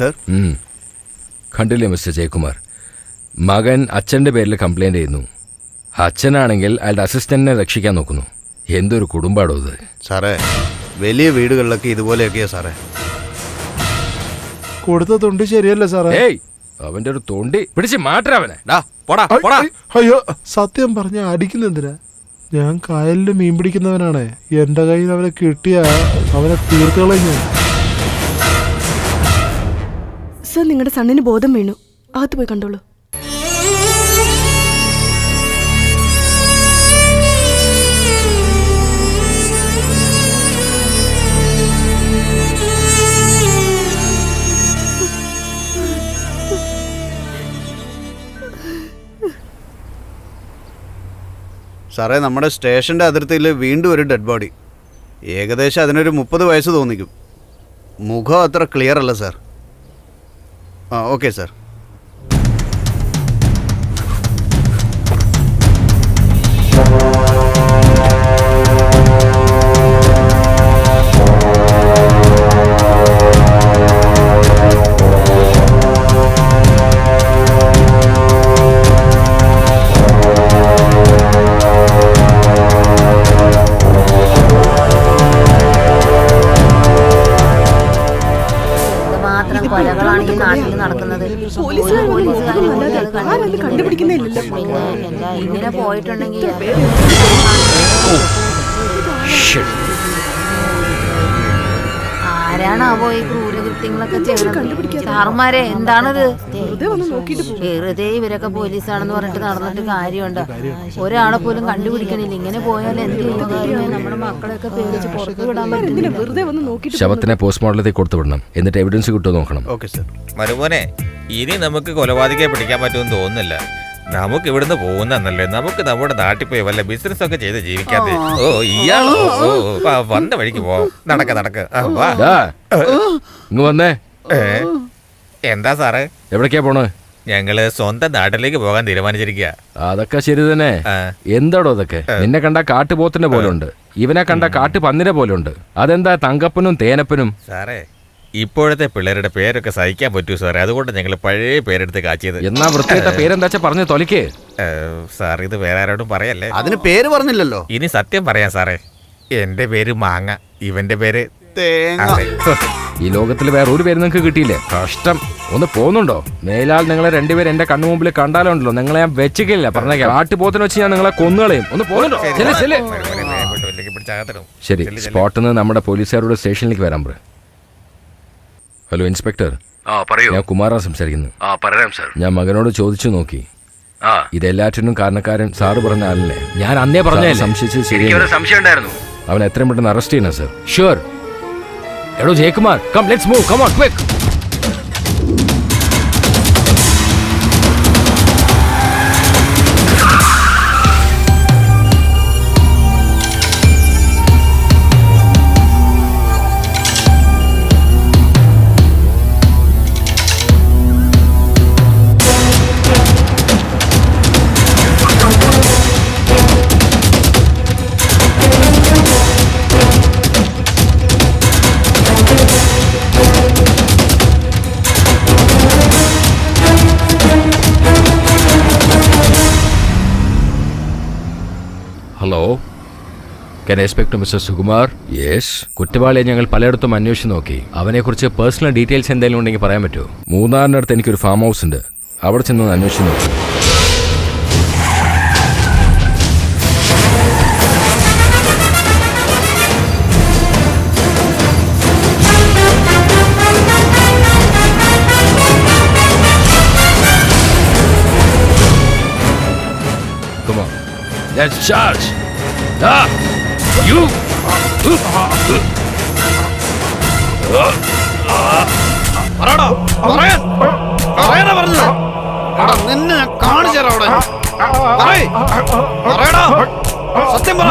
സർ, കണ്ടില്ലേ മിസ്റ്റർ ജയകുമാർ, മകൻ അച്ഛൻ്റെ പേരിൽ കംപ്ലൈൻറ്റ് ചെയ്യുന്നു. അച്ഛനാണെങ്കിൽ അയാളുടെ അസിസ്റ്റന്റിനെ രക്ഷിക്കാൻ നോക്കുന്നു. എന്തൊരു കുടുംബാടോ ഇത്. സാറേ, വലിയ വീടുകളിലൊക്കെ ഇതുപോലെയൊക്കെയാ സാറേ. കൊടുത്ത തൊണ്ടി ശരിയല്ല സാറേ. ഏയ്, അവന്റെ ഒരു തൊണ്ടി പിടിച്ച് മാറ്റാവനെ. അയ്യോ, സത്യം പറഞ്ഞ അടിക്കുന്നെന്തിനാ? ഞാൻ കായലിൽ മീൻ പിടിക്കുന്നവനാണ്. എന്റെ കയ്യിൽ അവനെ കിട്ടിയ അവനെ തീർത്തുകളയും ഞാൻ. സർ, നിങ്ങളുടെ സണ്ണിന് ബോധം വീണു. അകത്ത് പോയി കണ്ടോളൂ. സാറേ, നമ്മുടെ സ്റ്റേഷൻ്റെ അതിർത്തിയിൽ വീണ്ടും ഒരു ഡെഡ് ബോഡി. ഏകദേശം അതിനൊരു 30 വയസ്സ് തോന്നിക്കും. മുഖം അത്ര ക്ലിയർ അല്ല സാർ. Okay sir. കൊലകളാണ് ഈ നാട്ടിൽ നടക്കുന്നത്. കണ്ടുപിടിക്കുന്നില്ലല്ലോ. ഇങ്ങനെ പോയിട്ടുണ്ടെങ്കിൽ ആരാണാവോ ഈ ക്രൂരകൃത്യങ്ങളൊക്കെ ചെയ്യുന്നത്? സാറുമാരെ, എന്താണത്? വെറുതെ ഇവരൊക്കെ പോലീസാണെന്ന് പറഞ്ഞിട്ട് നടന്നിട്ട് കാര്യമുണ്ട്? ഒരാളെ പോലും കണ്ടുപിടിക്കണില്ല. ഇങ്ങനെ പോയാൽ എന്ത് ചെയ്യും? നമ്മുടെ മക്കളെയൊക്കെ പേടിച്ച് പുറത്തു വിടാൻ പറ്റില്ല. ശവത്തിനെ പോസ്റ്റ്മോർട്ടത്തിൽ കൊടുത്തു വിടണം. എന്നിട്ട് എവിഡൻസ് കിട്ടുമോ നോക്കണം. Okay sir. മരുമോനെ, ഇനി നമുക്ക് കൊലപാതകയെ പിടിക്കാൻ പറ്റുമെന്ന് തോന്നുന്നില്ല. നമുക്ക് ഇവിടുന്ന് പോകുന്നല്ലേ. നമുക്ക് നമ്മുടെ നാട്ടിൽ പോയി വല്ല ബിസിനസ് ഒക്കെ ചെയ്ത് ജീവിക്കാതെ. ഓ, ഇയാളോ? വന്ന വഴിക്ക് പോ. നടക്ക്. ഇങ്ങ് വന്നേ. എന്താ സാറേ? എവിടേക്കാ പോണേ? ഞങ്ങള് സ്വന്തം നാട്ടിലേക്ക് പോകാൻ തീരുമാനിച്ചിരിക്കുക. അതൊക്കെ ശരി തന്നെ. എന്താടോ അതൊക്കെ? നിന്നെ കണ്ട കാട്ടുപോത്തിന്റെ പോലെ ഉണ്ട്, ഇവനെ കണ്ട കാട്ടുപന്നിനെ പോലെ ഉണ്ട്. അതെന്താ തങ്കപ്പനും തേനപ്പനും? സാറേ, ഇപ്പോഴത്തെ പിള്ളേരുടെ പേരൊക്കെ സഹിക്കാൻ പറ്റൂ സാറേ, അതുകൊണ്ട് ഞങ്ങൾ പഴയ പേരെടുത്ത് കാച്ചിയത്. എന്നാ വൃത്തിയായിട്ട പേരെന്താച്ചാ പറഞ്ഞു തൊലയ്ക്ക്. സാർ ഇത് വേറെ ആരോടും പറയല്ലേ. അതിന് പേര് പറഞ്ഞില്ലല്ലോ. ഇനി സത്യം പറയാം സാറേ, എന്റെ പേര് മാങ്ങ, ഇവന്റെ പേര് തേങ്ങ. അതെ. ഈ ലോകത്തിൽ വേറെ ഒരു പേര് നിങ്ങൾക്ക് കിട്ടിയില്ലേ? കഷ്ടം. ഒന്ന് പോകുന്നുണ്ടോ? മേലാൽ നിങ്ങളെ രണ്ടുപേരും എന്റെ കണ്ണു മുമ്പിൽ കണ്ടാലോ ഉണ്ടല്ലോ, നിങ്ങളെ ഞാൻ വെച്ചിക്കില്ല. പറഞ്ഞേക്കാം, ആട്ടുപോത്തിനെ വെച്ച് ഞാൻ നിങ്ങളെ കൊന്നുകളയും. ഒന്ന് പോകുന്നുണ്ടോ? ശരി, സ്പോട്ടിൽ നിന്ന് നമ്മുടെ പോലീസുകാരോട് സ്റ്റേഷനിലേക്ക് വരാൻ പറ. Hello inspector. ഞാൻ കുമാറാണ് സംസാരിക്കുന്നു. ഞാൻ മകനോട് ചോദിച്ചു നോക്കി, ഇതെല്ലാറ്റിനും കാരണക്കാരൻ സാറ് പറഞ്ഞ ആളല്ലേ? ഞാൻ അന്നേ പറഞ്ഞ സംശയിച്ചത് ശരിയാണ്. അവൻ എത്രയും പെട്ടെന്ന് അറസ്റ്റ് ചെയ്യണം സർ. ഷുവർ. എടോ Jayakumar, come let's move, come on quick. Hello, can I speak to mister Sukumar? Yes. കുറ്റവാളിയെ ഞങ്ങൾ പലയിടത്തും അന്വേഷിച്ച് നോക്കി. അവനെക്കുറിച്ച് പേഴ്സണൽ ഡീറ്റെയിൽസ് എന്തെങ്കിലും ഉണ്ടെങ്കിൽ പറയാൻ പറ്റുമോ? മൂന്നാറിനടുത്ത് എനിക്കൊരു ഫാം ഹൗസ് ഉണ്ട്, അവിടെ ചെന്ന് അന്വേഷിച്ച് നോക്കി. Come on. Let's charge. You. നിന്നെ കാണിച്ചാ സത്യം പറ.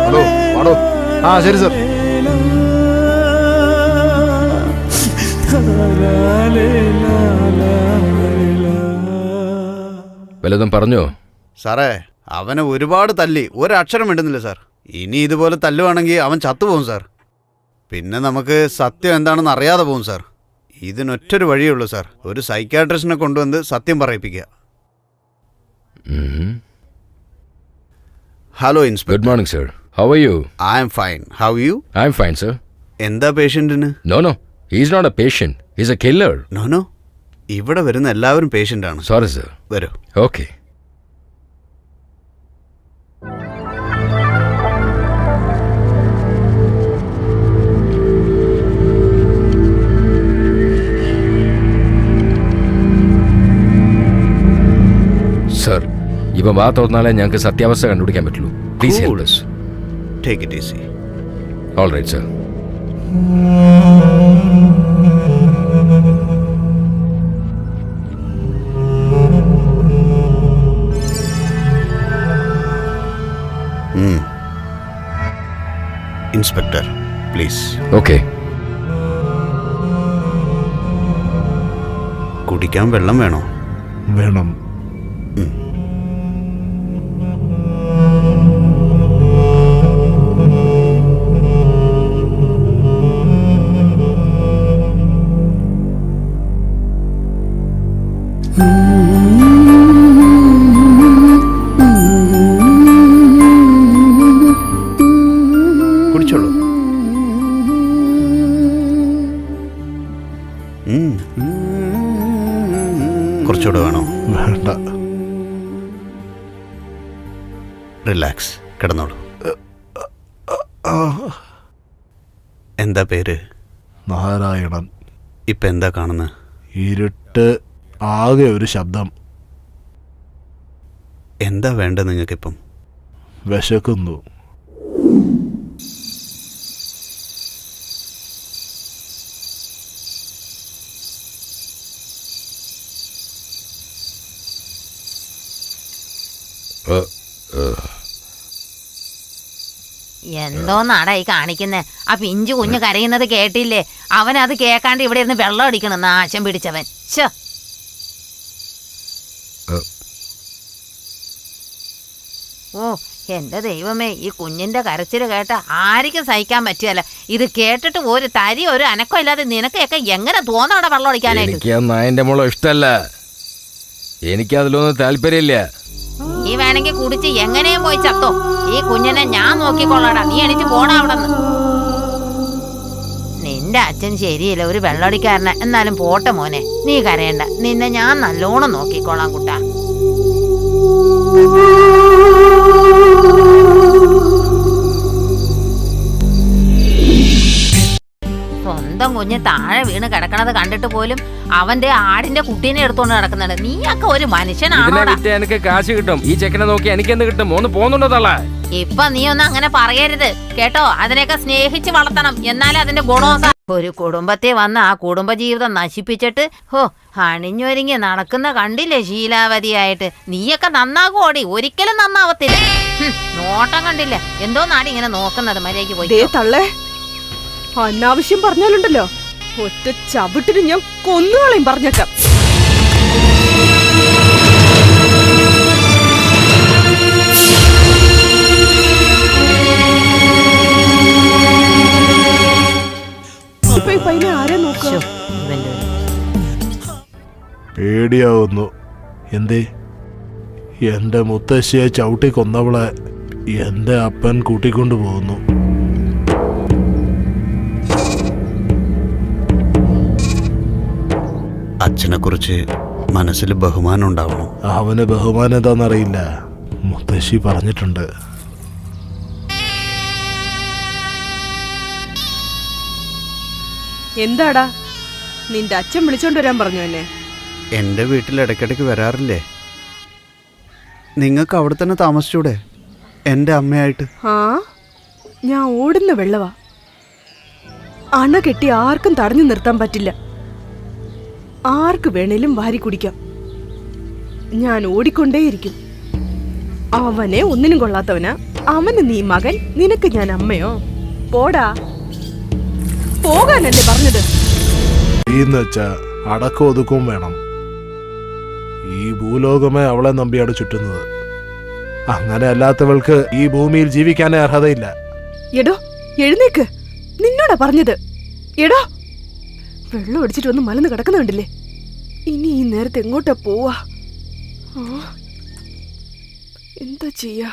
ഹലോ പാടോ. ആ ശരി സർ. വല്ലതും പറഞ്ഞോ? സാറേ, അവനെ ഒരുപാട് തല്ലി, ഒരക്ഷരം വേണ്ടുന്നില്ല സാർ. ഇനി ഇതുപോലെ തല്ലുവാണെങ്കിൽ അവൻ ചത്തുപോകും സാർ. പിന്നെ നമുക്ക് സത്യം എന്താണെന്ന് അറിയാതെ പോകും സാർ. ഇതിനൊറ്റൊരു വഴിയേ ഉള്ളൂ സാർ, ഒരു സൈക്യാട്രിസ്റ്റിനെ കൊണ്ടുവന്ന് സത്യം പറയിപ്പിക്കുക. Hello inspector. Good morning sir. How are you? I am fine. How you? I am fine sir. എന്താ പേഷ്യന്റിന്? No no, he is not a patient, he is a killer. No no, ഇവിടെ വരുന്ന എല്ലാവരും പേഷ്യന്റ് ആണ്. Sorry sir. വരൂ. Okay. Sir, ഇപ്പം വാ തുറന്നാലേ ഞങ്ങൾക്ക് സത്യാവസ്ഥ കണ്ടുപിടിക്കാൻ പറ്റുള്ളൂ. Please help us. Take it easy. All right, sir. Inspector please. Okay. കുടിക്കാൻ വെള്ളം വേണോ? വേണം. കുടിച്ചോളൂ. കുറച്ചുകൂടെ വേണോ? വേണ്ട. റിലാക്സ്, കിടന്നോളൂ. എന്താ പേര്? നാരായണൻ. ഇപ്പം എന്താ കാണുന്നത്? ഇരുട്ട്, ആകെ ഒരു ശബ്ദം. എന്താ വേണ്ടത് നിങ്ങൾക്കിപ്പം? വിശക്കുന്നു. എന്തോന്നാടാ ഈ കാണിക്കുന്നേ? ആ പിഞ്ചു കുഞ്ഞ് കരയുന്നത് കേട്ടില്ലേ? അവനത് കേക്കാണ്ട് ഇവിടെ ഇരുന്ന് വെള്ളം അടിക്കണം, നാശം പിടിച്ചവൻ. ശോ. ഓ എന്റെ ദൈവമേ, ഈ കുഞ്ഞിന്റെ കരച്ചില് കേട്ട ആർക്കും സഹിക്കാൻ പറ്റുകയല്ല. ഇത് കേട്ടിട്ട് ഒരു തരി ഒരു അനക്കം ഇല്ലാതെ നിനക്കൊക്കെ എങ്ങനെ തോന്നാടെ വെള്ളം അടിക്കാനായിട്ട്? എനിക്ക് ആ നായന്റെ മോളെ ഇഷ്ടല്ല, എനിക്കതിലൊന്നും താല്പര്യമില്ല. നീ വേണമെങ്കിൽ കുടിച്ച് എങ്ങനെയും പോയി ചത്തോ. ഈ കുഞ്ഞിനെ ഞാൻ നോക്കിക്കൊള്ളാടാ. നീ എണീറ്റ് പോടാ അവിടെന്ന്. നിന്റെ അച്ഛൻ ശരിയില്ല, ഒരു വെള്ളടിക്കാരന. എന്നാലും പോട്ടെ മോനെ, നീ കരയണ്ട. നിന്നെ ഞാൻ നല്ലോണം നോക്കിക്കോളാം കുട്ടാ. സ്വന്തം കുഞ്ഞ് താഴെ വീണ് കിടക്കണത് കണ്ടിട്ട് പോലും അവന്റെ ആടിന്റെ കുട്ടീനെ എടുത്തോണ്ട് കിടക്കുന്നുണ്ട്. നീയൊക്കെ ഒരു മനുഷ്യനാണോ? എനിക്ക് കാശ് കിട്ടും, ഈ ചെക്കനെ നോക്കി എനിക്ക് എന്ത് കിട്ടും? ഒന്ന് പോകുന്നുണ്ടോ തള്ള? ഇപ്പൊ നീ ഒന്നും അങ്ങനെ പറയരുത് കേട്ടോ. അതിനെയൊക്കെ സ്നേഹിച്ച് വളർത്തണം, എന്നാലേ അതിന്റെ ഗുണവും. ഒരു കുടുംബത്തെ വന്ന് ആ കുടുംബജീവിതം നശിപ്പിച്ചിട്ട് അണിഞ്ഞൊരുങ്ങി നടക്കുന്ന കണ്ടില്ലേ ശീലാവതിയായിട്ട്. നീയൊക്കെ നന്നാകൂടി, ഒരിക്കലും നന്നാവത്തില്ല. നോട്ടം കണ്ടില്ല, എന്തോ നാടി ഇങ്ങനെ നോക്കുന്നത്. മര്യാദയ്ക്ക് പോയി തള്ളേ. അനാവശ്യം പറഞ്ഞാലുണ്ടല്ലോ, ഒറ്റ ചവിട്ടിന് ഞാൻ കൊന്നുകളയും പറഞ്ഞേക്കാം. ആരെ നോക്കോ? പേടിയാവുന്നു. എന്തേ? എന്റെ മുത്തശ്ശിയെ ചവിട്ടി കൊന്നവളെ എന്റെ അപ്പൻ കൂട്ടിക്കൊണ്ടു പോകുന്നു. അച്ഛനെ കുറിച്ച് മനസ്സിൽ ബഹുമാനം ഉണ്ടാവണം. അവന് ബഹുമാനം എന്താണെന്നറിയില്ല, മുത്തശ്ശി പറഞ്ഞിട്ടുണ്ട്. എന്താടാ നിന്റെ അച്ഛൻ വിളിച്ചോണ്ട് വരാൻ പറഞ്ഞു എന്നെ? എൻ്റെ വീട്ടിൽ ഇടയ്ക്കിടയ്ക്ക് വരാറില്ലേ? നിങ്ങൾക്ക് അവിടെ തന്നെ താമസിച്ചൂടെ എൻ്റെ അമ്മയായിട്ട്? ആ, ഞാൻ ഓടുന്ന വെള്ളവാ. അണ കെട്ടി ആർക്കും തടഞ്ഞു നിർത്താൻ പറ്റില്ല. ആർക്ക് വേണേലും വാരി കുടിക്കാം. ഞാൻ ഓടിക്കൊണ്ടേയിരിക്കും. അവനെ ഒന്നിനും കൊള്ളാത്തവനാ. അവന് നീ മകൻ, നിനക്ക് ഞാൻ അമ്മയോ? പോടാ, പോകാനല്ലേ പറഞ്ഞത്? വെച്ചാ അടക്കം ഒതുക്കവും വേണം. ഈ ഭൂലോകമേ അവളെ നമ്പിയാണ് ചുറ്റുന്നത്. അങ്ങനെ അല്ലാത്തവൾക്ക് ഈ ഭൂമിയിൽ ജീവിക്കാനേ അർഹതയില്ല. എടോ എഴുന്നേക്ക്, നിന്നോടാ പറഞ്ഞത്. എടോ, വെള്ളം അടിച്ചിട്ട് ഒന്ന് മലന്ന് കിടക്കുന്ന കണ്ടില്ലേ? ഇനി ഈ നേരത്തെ എങ്ങോട്ടാ പോവാ? എന്താ ചെയ്യാ?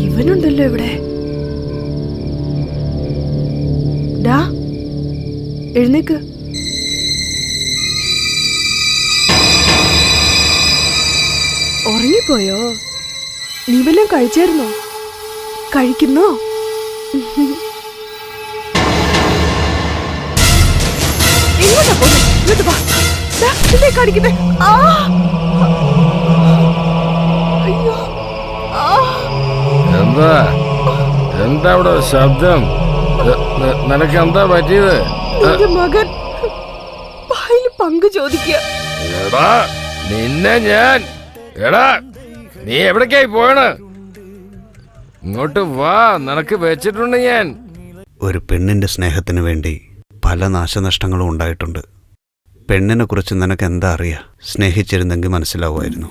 ഇവനുണ്ടല്ലോ ഇവിടെ. ഡാ എഴുന്നേക്ക്. ഉറങ്ങിപ്പോയോ? നീ വല്ലതും കഴിച്ചായിരുന്നോ? കഴിക്കുന്നോ? എങ്ങോട്ടാ പോന്നെ? ഇങ്ങോട്ട് വാ. ഇതേ കാണിക്കുന്നേ. അയ്യോ, എന്താ എന്താ ഇവിടെ ശബ്ദം? നിനക്ക് എന്താ പറ്റിയത്? എന്റെ മകൻ പാലിൽ പങ്ക് ചോദിക്കുക. എടാ നിന്നെ ഞാൻ, എടാ നീ എവിടേക്കായി പോയണ്? ഇങ്ങോട്ട് വാ, നിനക്ക് വെച്ചിട്ടുണ്ട് ഞാൻ. ഒരു പെണ്ണിൻ്റെ സ്നേഹത്തിന് വേണ്ടി പല നാശനഷ്ടങ്ങളും ഉണ്ടായിട്ടുണ്ട്. പെണ്ണിനെ കുറിച്ച് നിനക്ക് എന്താ അറിയാ? സ്നേഹിച്ചിരുന്നെങ്കിൽ മനസ്സിലാവുമായിരുന്നു.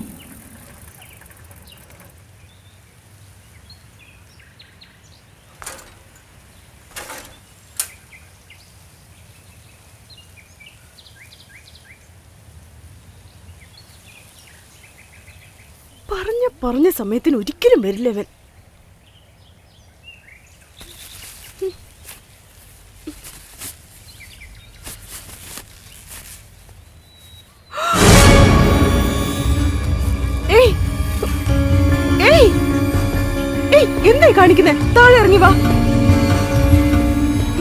പറഞ്ഞ സമയത്തിന് ഒരിക്കലും വരില്ലവൻ. എന്തായി കാണിക്കുന്നേ? താഴെ ഇറങ്ങി വാ.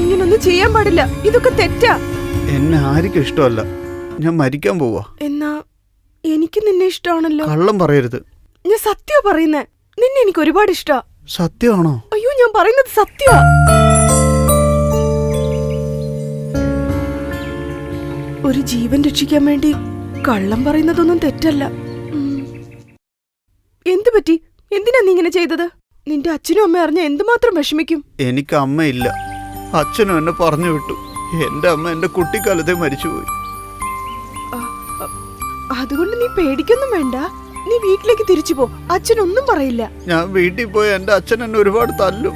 ഇങ്ങനൊന്നും ചെയ്യാൻ പാടില്ല, ഇതൊക്കെ തെറ്റാ. എന്നെ ആർക്കും ഇഷ്ടമല്ല, ഞാൻ മരിക്കാൻ പോവാ. എന്നാ എനിക്ക് നിന്നെ ഇഷ്ടമാണല്ലോ. കള്ളം പറയരുത്. ഞാൻ സത്യം പറയുന്നേ, നിന്നെ എനിക്ക് ഒരുപാട് ഇഷ്ടാ. സത്യമാണോ? അയ്യോ, ഞാൻ പറയുന്നത് സത്യമാ. ഒരു ജീവൻ രക്ഷിക്കാൻ വേണ്ടി കള്ളം പറയുന്നതൊന്നും തെറ്റല്ല. എന്തു പറ്റി? എന്തിനാ നീ ഇങ്ങനെ ചെയ്തത്? നിന്റെ അച്ഛനും അമ്മ അറിഞ്ഞ എന്തുമാത്രം വിഷമിക്കും. എനിക്ക് അമ്മയില്ല. അച്ഛനും എന്നെ പറഞ്ഞു വിട്ടു. എന്റെ അമ്മ എന്റെ കുട്ടിക്കാലത്തെ മരിച്ചുപോയി. അതുകൊണ്ട് നീ പേടിക്കൊന്നും വേണ്ട. നീ വീട്ടിലേക്ക് തിരിച്ചു പോ. അച്ഛനൊന്നും പറയില്ല. ഞാൻ വീട്ടിൽ പോയി എന്റെ അച്ഛൻ എന്നെ ഒരുപാട് തല്ലും.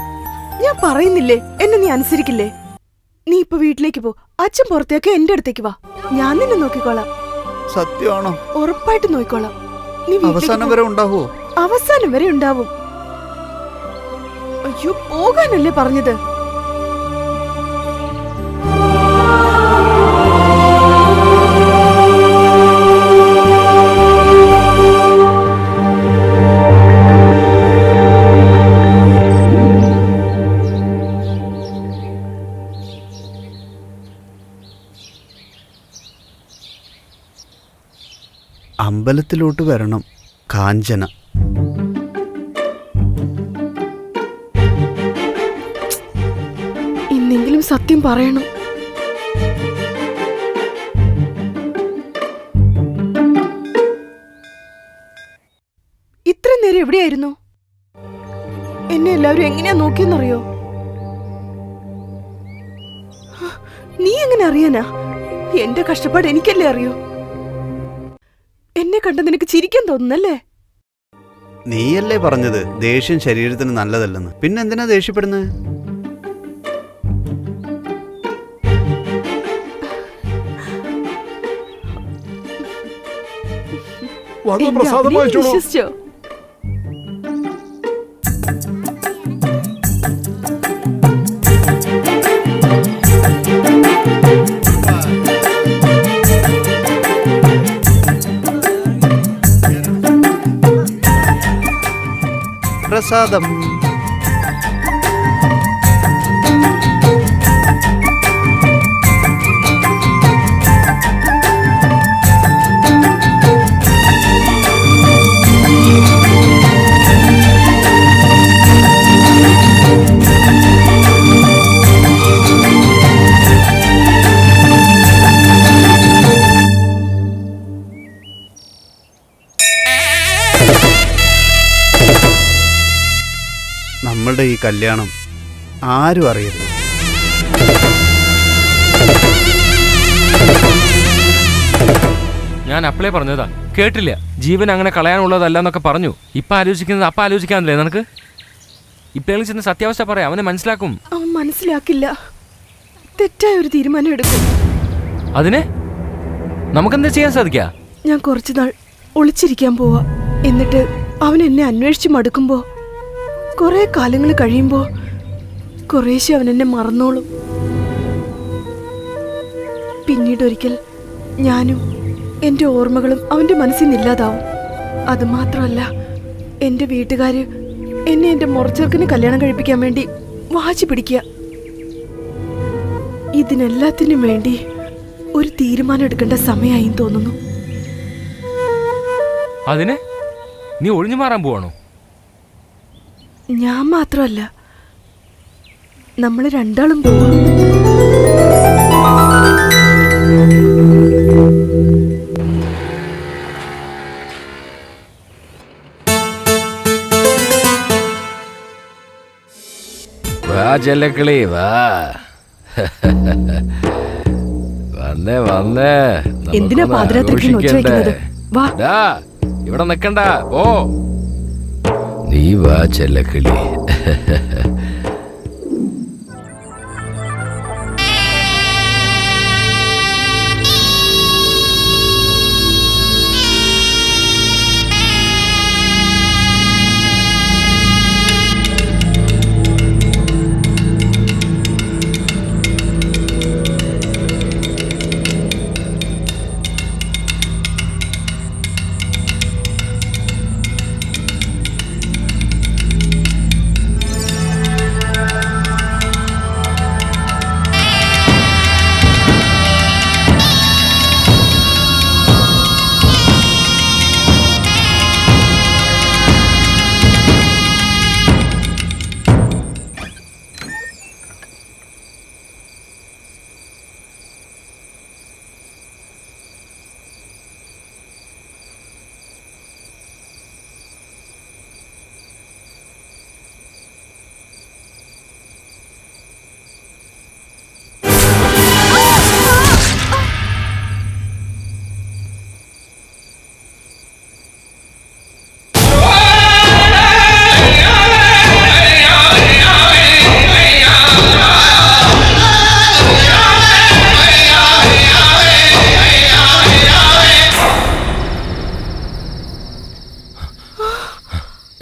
ഞാൻ പറയുന്നില്ലേ, എന്നെ നീ അനുസരിക്കില്ലേ? നീ ഇപ്പൊ വീട്ടിലേക്ക് പോ. അച്ഛൻ പുറത്തേക്ക് എന്റെ അടുത്തേക്ക് വാ. ഞാൻ നിന്നെ നോക്കിക്കോളാം. സത്യമാണോ? ഉറപ്പായിട്ട് നോക്കിക്കോളാം. നീ അവസാനം വരെ ഉണ്ടാവോ? അവസാനം വരെ ഉണ്ടാവും. അയ്യോ, പോകാനല്ലേ പറഞ്ഞത്? അമ്പലത്തിലോട്ട് വരണം. കാഞ്ചന. ഇന്നെങ്കിലും സത്യം പറയണം. ഇത്രയും നേരം എവിടെയായിരുന്നു? എന്നെ എല്ലാവരും എങ്ങനെയാ നോക്കിയെന്നറിയോ? നീ എങ്ങനെ അറിയാനാ? എന്റെ കഷ്ടപ്പാട് എനിക്കല്ലേ അറിയൂ. എന്നെ കണ്ട നിനക്ക് ചിരിക്കാൻ തോന്നുന്നല്ലേ? നീയല്ലേ പറഞ്ഞത് ദേഷ്യം ശരീരത്തിന് നല്ലതല്ലെന്ന്. പിന്നെന്തിനാ ദേഷ്യപ്പെടുന്നത്? വന്ന് എന്റെ പ്രസാദം അഭിനയം വാങ്ങിച്ചോളൂ. വിശ്വസിച്ചോ? പ്രസാദം. നമ്മളുടെ ഈ കല്യാണം ആരും അറിയരുത്. ഞാൻ അപ്പളേ പറഞ്ഞതാ, കേട്ടില്ല. ജീവൻ അങ്ങനെ കളയാനുള്ളതല്ല എന്നൊക്കെ പറഞ്ഞു. ഇപ്പം ആലോചിക്കുന്നത് അപ്പം ആലോചിക്കാന്നില്ലേ നിനക്ക്? ഇപ്പം ചെന്ന് സത്യാവസ്ഥ പറയാം, അവനെ മനസ്സിലാക്കും. അവൻ മനസ്സിലാക്കില്ല. തെറ്റായ ഒരു തീരുമാനം എടുക്കും. അതിന് നമുക്കെന്താ ചെയ്യാൻ സാധിക്കാ? ഞാൻ കുറച്ചുനാൾ ഒളിച്ചിരിക്കാൻ പോവാ. എന്നിട്ട് അവൻ എന്നെ അന്വേഷിച്ച് മടുക്കുമ്പോ, കുറെ കാലങ്ങൾ കഴിയുമ്പോ കുറേശ്ശെ അവൻ എന്നെ മറന്നോളും. പിന്നീടൊരിക്കൽ ഞാനും എൻ്റെ ഓർമ്മകളും അവൻ്റെ മനസ്സിൽ നിന്നില്ലാതാവും. അതുമാത്രമല്ല, എൻ്റെ വീട്ടുകാര് എന്നെ എൻ്റെ മുറച്ചെറുക്കിന് കല്യാണം കഴിപ്പിക്കാൻ വേണ്ടി വാശി പിടിക്കുക. ഇതിനെല്ലാത്തിനും വേണ്ടി ഒരു തീരുമാനം എടുക്കേണ്ട സമയമായി തോന്നുന്നു. അതിന് നീ ഒഴിഞ്ഞു മാറാൻ പോവാണോ? ഞാൻ മാത്രമല്ല, നമ്മൾ രണ്ടാളും പോവാ. വാ ചെല്ലക്കിളി വാ. വന്നേ വന്നേ. എന്തിനാ പാതിരാത്രിക്ക് ഒച്ച വെക്കുന്നത്? വാ. ഇവിടെ നിക്കണ്ട, പോ. നീ വാ ചെല്ലക്കിളി.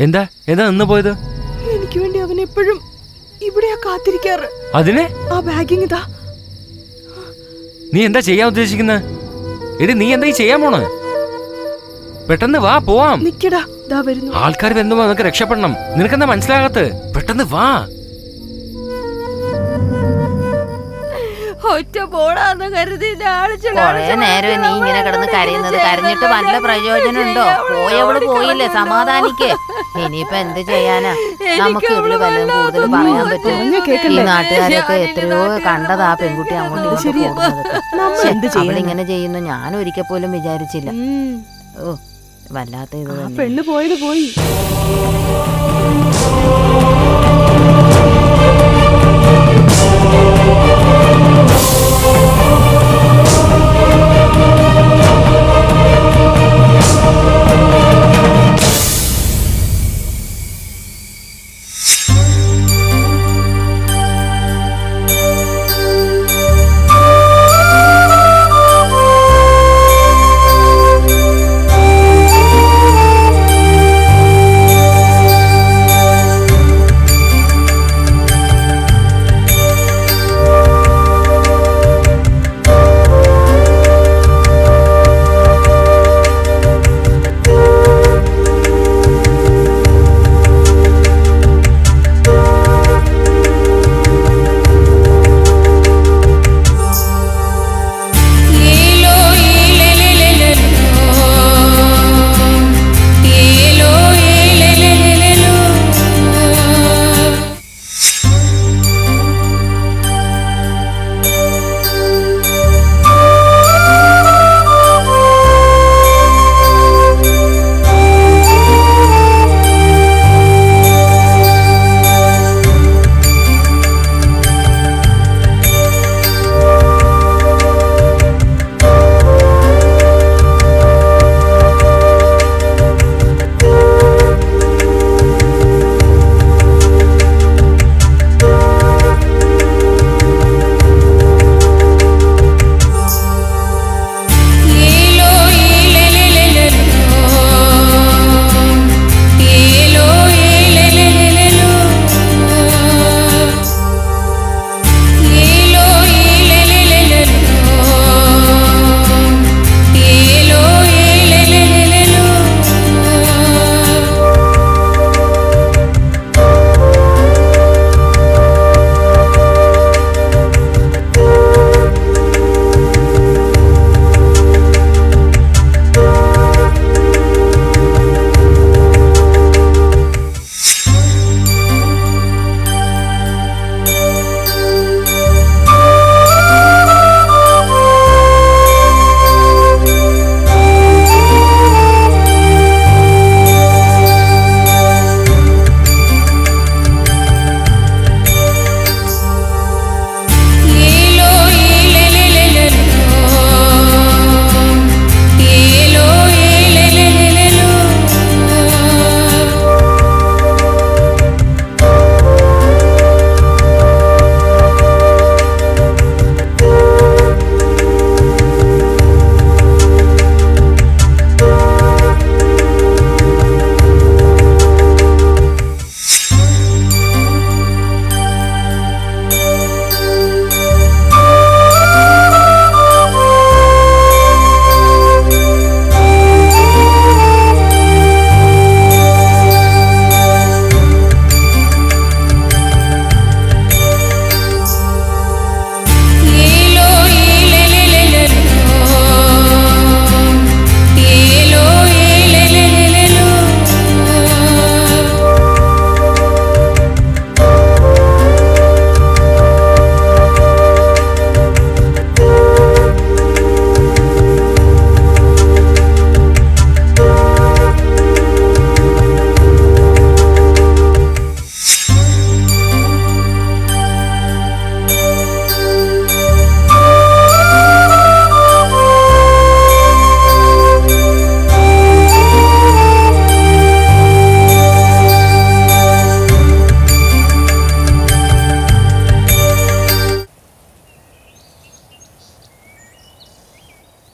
എന്താ എന്താ നിന്ന് പോയത്? എനിക്ക് വേണ്ടി അവൻ എപ്പോഴും ഇവിടെയാ കാത്തിരിക്കാറ്. അതിനെ ആ ബാഗിങ് ഇതാ. നീ എന്താ ചെയ്യാൻ ഉദ്ദേശിക്കുന്നത്? എടി നീ എന്താ ഈ ചെയ്യാൻ പോണ്? പെട്ടെന്ന് വാ പോവാം. നിക്കടാ, ദാ വരുന്നു. ആൾക്കാർ വരുമ്പോ നിനക്ക് രക്ഷപ്പെടണം. നിനക്കെന്താ മനസ്സിലാകാത്ത? പെട്ടെന്ന് വാ. ഒറ്റ പോടാന്ന് കരുതി കൊറേ നേരം നീ ഇങ്ങനെ കിടന്ന് കരയുന്നത്. കരഞ്ഞിട്ട് വല്ല പ്രയോജനമുണ്ടോ? പോയവള് പോയില്ലേ, സമാധാനിക്ക്. ഇനിയിപ്പൊ എന്ത് ചെയ്യാനാ? നമുക്ക് ഇതില് വല്ലതും കൂടുതൽ പറയാൻ പറ്റും? ഈ നാട്ടുകാരൊക്കെ എത്രയോ കണ്ടതാ പെൺകുട്ടി അങ്ങോട്ട് അവളിങ്ങനെ ചെയ്യുന്നു ഞാൻ ഒരിക്കൽ പോലും വിചാരിച്ചില്ല. ഓ വല്ലാത്ത ഇത് തന്നെ. പെണ്ണ് പോയത് പോയി.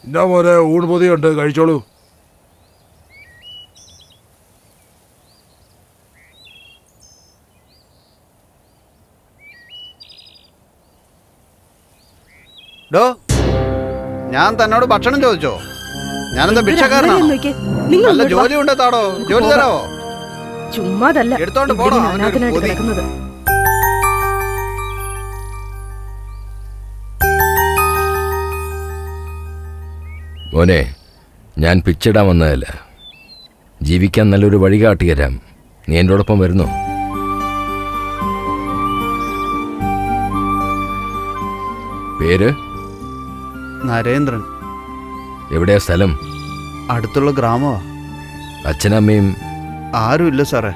എന്താ മോനെ ഊണ് പൊതിയുണ്ട് കഴിച്ചോളൂ. ഡോ ഞാൻ തന്നോട് ഭക്ഷണം ചോദിച്ചോ? ഞാനെന്താ എന്തൊരു ഭിക്ഷക്കാരനാണോ? അഹങ്കാരം നോക്കിയേ. നിങ്ങൾ നല്ല ഇങ്ങോട്ട് വാ. ജോലി ഉണ്ടോ താടോ? ജോലി പോകാം. തരാവോ? ചുമ്മാതല്ല എടുത്തോണ്ട് ഇവിടെ പോടോ, ഇങ്ങനെ അവനൊരു അനാഥനായിട്ട് കൊതി. കിടക്കുന്നത്. മോനെ, ഞാൻ പിച്ചിടാൻ വന്നതല്ല. ജീവിക്കാൻ നല്ലൊരു വഴി കാട്ടിത്തരാം. നീ എൻ്റെ ഒപ്പം വരുന്നോ? പേര്? നരേന്ദ്രൻ. എവിടെയാ സ്ഥലം? അടുത്തുള്ള ഗ്രാമമാ. അച്ഛനമ്മയും? ആരുമില്ല സാറേ.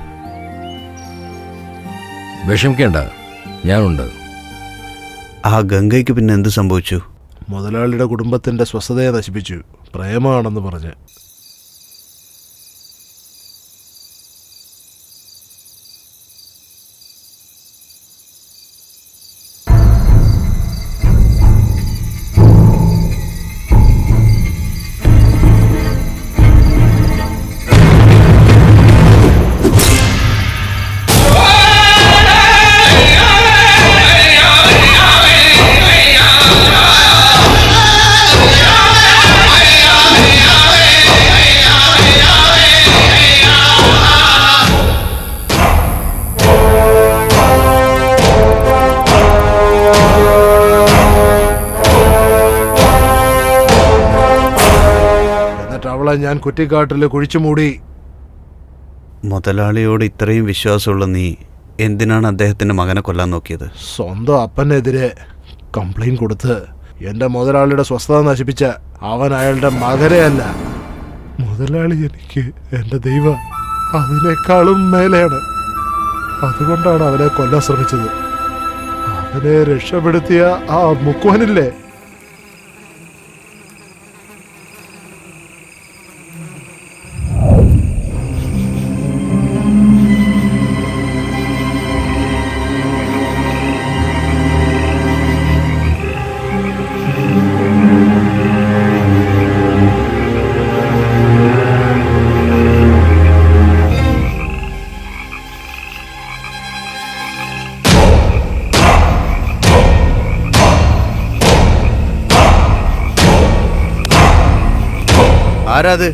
വിഷമിക്കേണ്ട, ഞാനുണ്ട്. ആ ഗംഗയ്ക്ക് പിന്നെ എന്ത് സംഭവിച്ചു? മുതലാളിയുടെ കുടുംബത്തിന്റെ സ്വസ്ഥതയെ നശിപ്പിച്ചു, പ്രേമാണെന്ന് പറഞ്ഞ്. അവളെ ഞാൻ കുറ്റിക്കാട്ടിൽ കുഴിച്ചു മൂടി. മുതലാളിയോട് ഇത്രയും വിശ്വാസമുള്ള നീ എന്തിനാണ് അദ്ദേഹത്തിന്റെ മകനെ കൊല്ലാൻ നോക്കിയത്? സ്വന്തം അപ്പനെതിരെ കംപ്ലൈന്റ് കൊടുത്ത് എൻ്റെ മുതലാളിയുടെ സ്വസ്ഥത നശിപ്പിച്ച അവൻ അയാളുടെ മകനെയല്ല. മുതലാളി എനിക്ക് എൻ്റെ ദൈവം അതിനേക്കാളും മേലെയാണ്. അതുകൊണ്ടാണ് അവനെ കൊല്ലാൻ ശ്രമിച്ചത്. അവനെ രക്ഷപ്പെടുത്തിയ ആ മുക്കുവനില്ലേ, ആരാത്?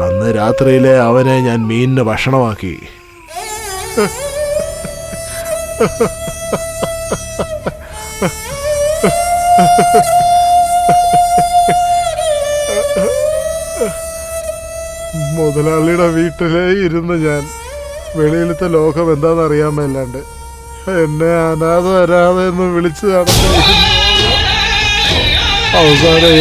അന്ന് രാത്രിയിലെ അവനെ ഞാൻ മീനിന് ഭക്ഷണമാക്കി. മുതലാളിയുടെ വീട്ടിലേ ഇരുന്ന് ഞാൻ വെളിയിലത്തെ ലോകം എന്താണെന്നറിയാൻ മേലാണ്ട് എന്നെ അനാഥ വരാതെ എന്ന് വിളിച്ചു നടന്നു. അവസാനം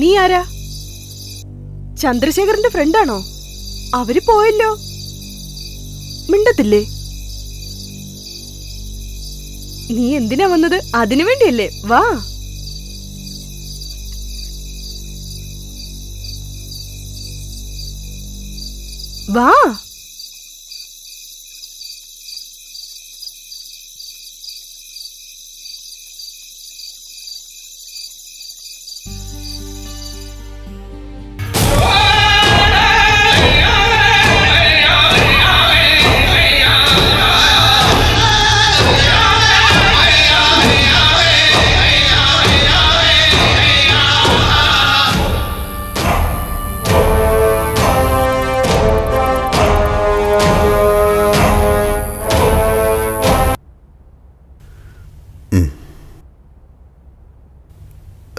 നീ ആരാ? ചന്ദ്രശേഖരന്റെ ഫ്രണ്ടാണോ? അവര് പോയല്ലോ. മിണ്ടത്തില്ലേ? നീ എന്തിനാ വന്നത്? അതിനു വേണ്ടിയല്ലേ? വാ. വാ.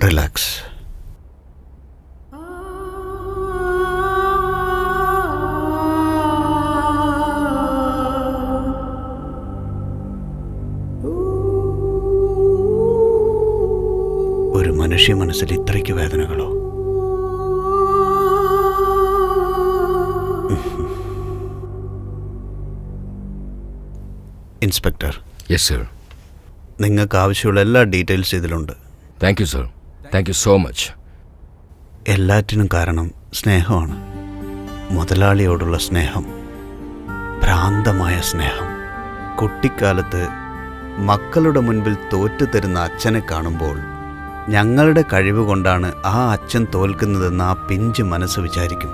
റിലാക്സ്. ഒരു മനുഷ്യ മനസ്സിൽ ഇത്രയ്ക്ക് വേദനകളോ? ഇൻസ്പെക്ടർ. Yes sir. നിങ്ങൾക്ക് ആവശ്യമുള്ള എല്ലാ ഡീറ്റെയിൽസ് ഇതിലുണ്ട്. Thank you sir. Thank U so much. എല്ലാറ്റിനും കാരണം സ്നേഹമാണ്. മുതലാളിയോടുള്ള സ്നേഹം, ഭ്രാന്തമായ സ്നേഹം. കുട്ടിക്കാലത്ത് മക്കളുടെ മുൻപിൽ തോറ്റു തരുന്ന അച്ഛനെ കാണുമ്പോൾ ഞങ്ങളുടെ കഴിവ് കൊണ്ടാണ് ആ അച്ഛൻ തോൽക്കുന്നതെന്ന് ആ പിഞ്ച് മനസ്സ് വിചാരിക്കും.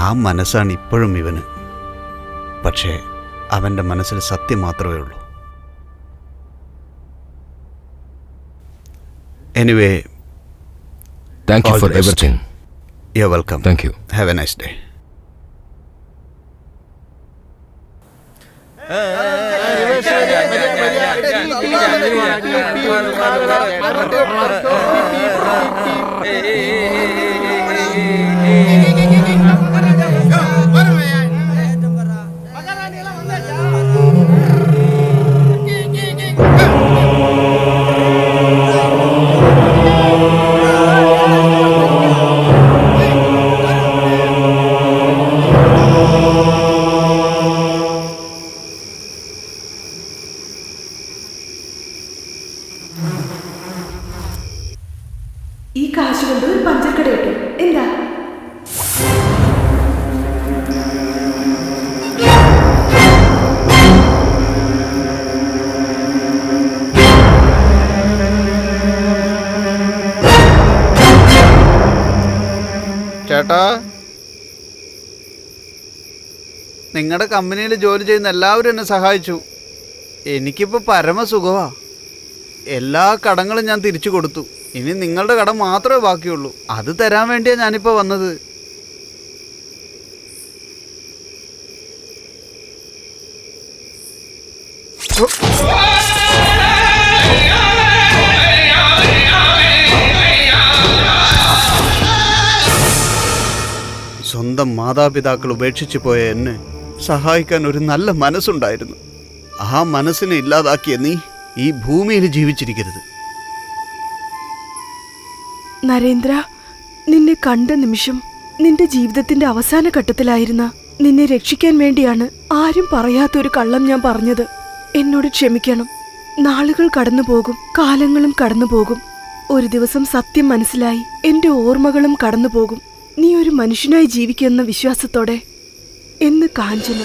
ആ മനസ്സാണ് ഇപ്പോഴും ഇവന്. പക്ഷേ അവൻ്റെ മനസ്സിൽ സത്യം മാത്രമേ ഉള്ളൂ. Anyway, thank you All for the best. Everything. You are welcome. Thank you. Have a nice day. ഈ കാശ് കൊണ്ട് ഒരു പഞ്ചർക്കട ഇട്ടു. എന്താ? ചേട്ടാ, നിങ്ങളുടെ കമ്പനിയിൽ ജോലി ചെയ്യുന്ന എല്ലാവരും എന്നെ സഹായിച്ചു. എനിക്കിപ്പോൾ പരമസുഖമാ. എല്ലാ കടങ്ങളും ഞാൻ തിരിച്ചു കൊടുത്തു. ഇനി നിങ്ങളുടെ കടം മാത്രമേ ബാക്കിയുള്ളൂ. അത് തരാൻ വേണ്ടിയാണ് ഞാനിപ്പോൾ വന്നത്. സ്വന്തം മാതാപിതാക്കൾ ഉപേക്ഷിച്ചു പോയ എന്നെ സഹായിക്കാൻ ഒരു നല്ല മനസ്സുണ്ടായിരുന്നു. ആ മനസ്സിനെ ഇല്ലാതാക്കിയ നീ ഈ ഭൂമിയിൽ ജീവിച്ചിരിക്കരുത്. നരേന്ദ്ര, നിന്നെ കണ്ട നിമിഷം നിന്റെ ജീവിതത്തിന്റെ അവസാന ഘട്ടത്തിലായിരുന്ന നിന്നെ രക്ഷിക്കാൻ വേണ്ടിയാണ് ആരും പറയാത്തൊരു കള്ളം ഞാൻ പറഞ്ഞത്. എന്നോട് ക്ഷമിക്കണം. നാളുകൾ കടന്നു പോകും, കാലങ്ങളും കടന്നു പോകും. ഒരു ദിവസം സത്യം മനസ്സിലായി എന്റെ ഓർമ്മകളും കടന്നു പോകും. നീ ഒരു മനുഷ്യനായി ജീവിക്കുന്ന വിശ്വാസത്തോടെ എന്ന് കാഞ്ചന.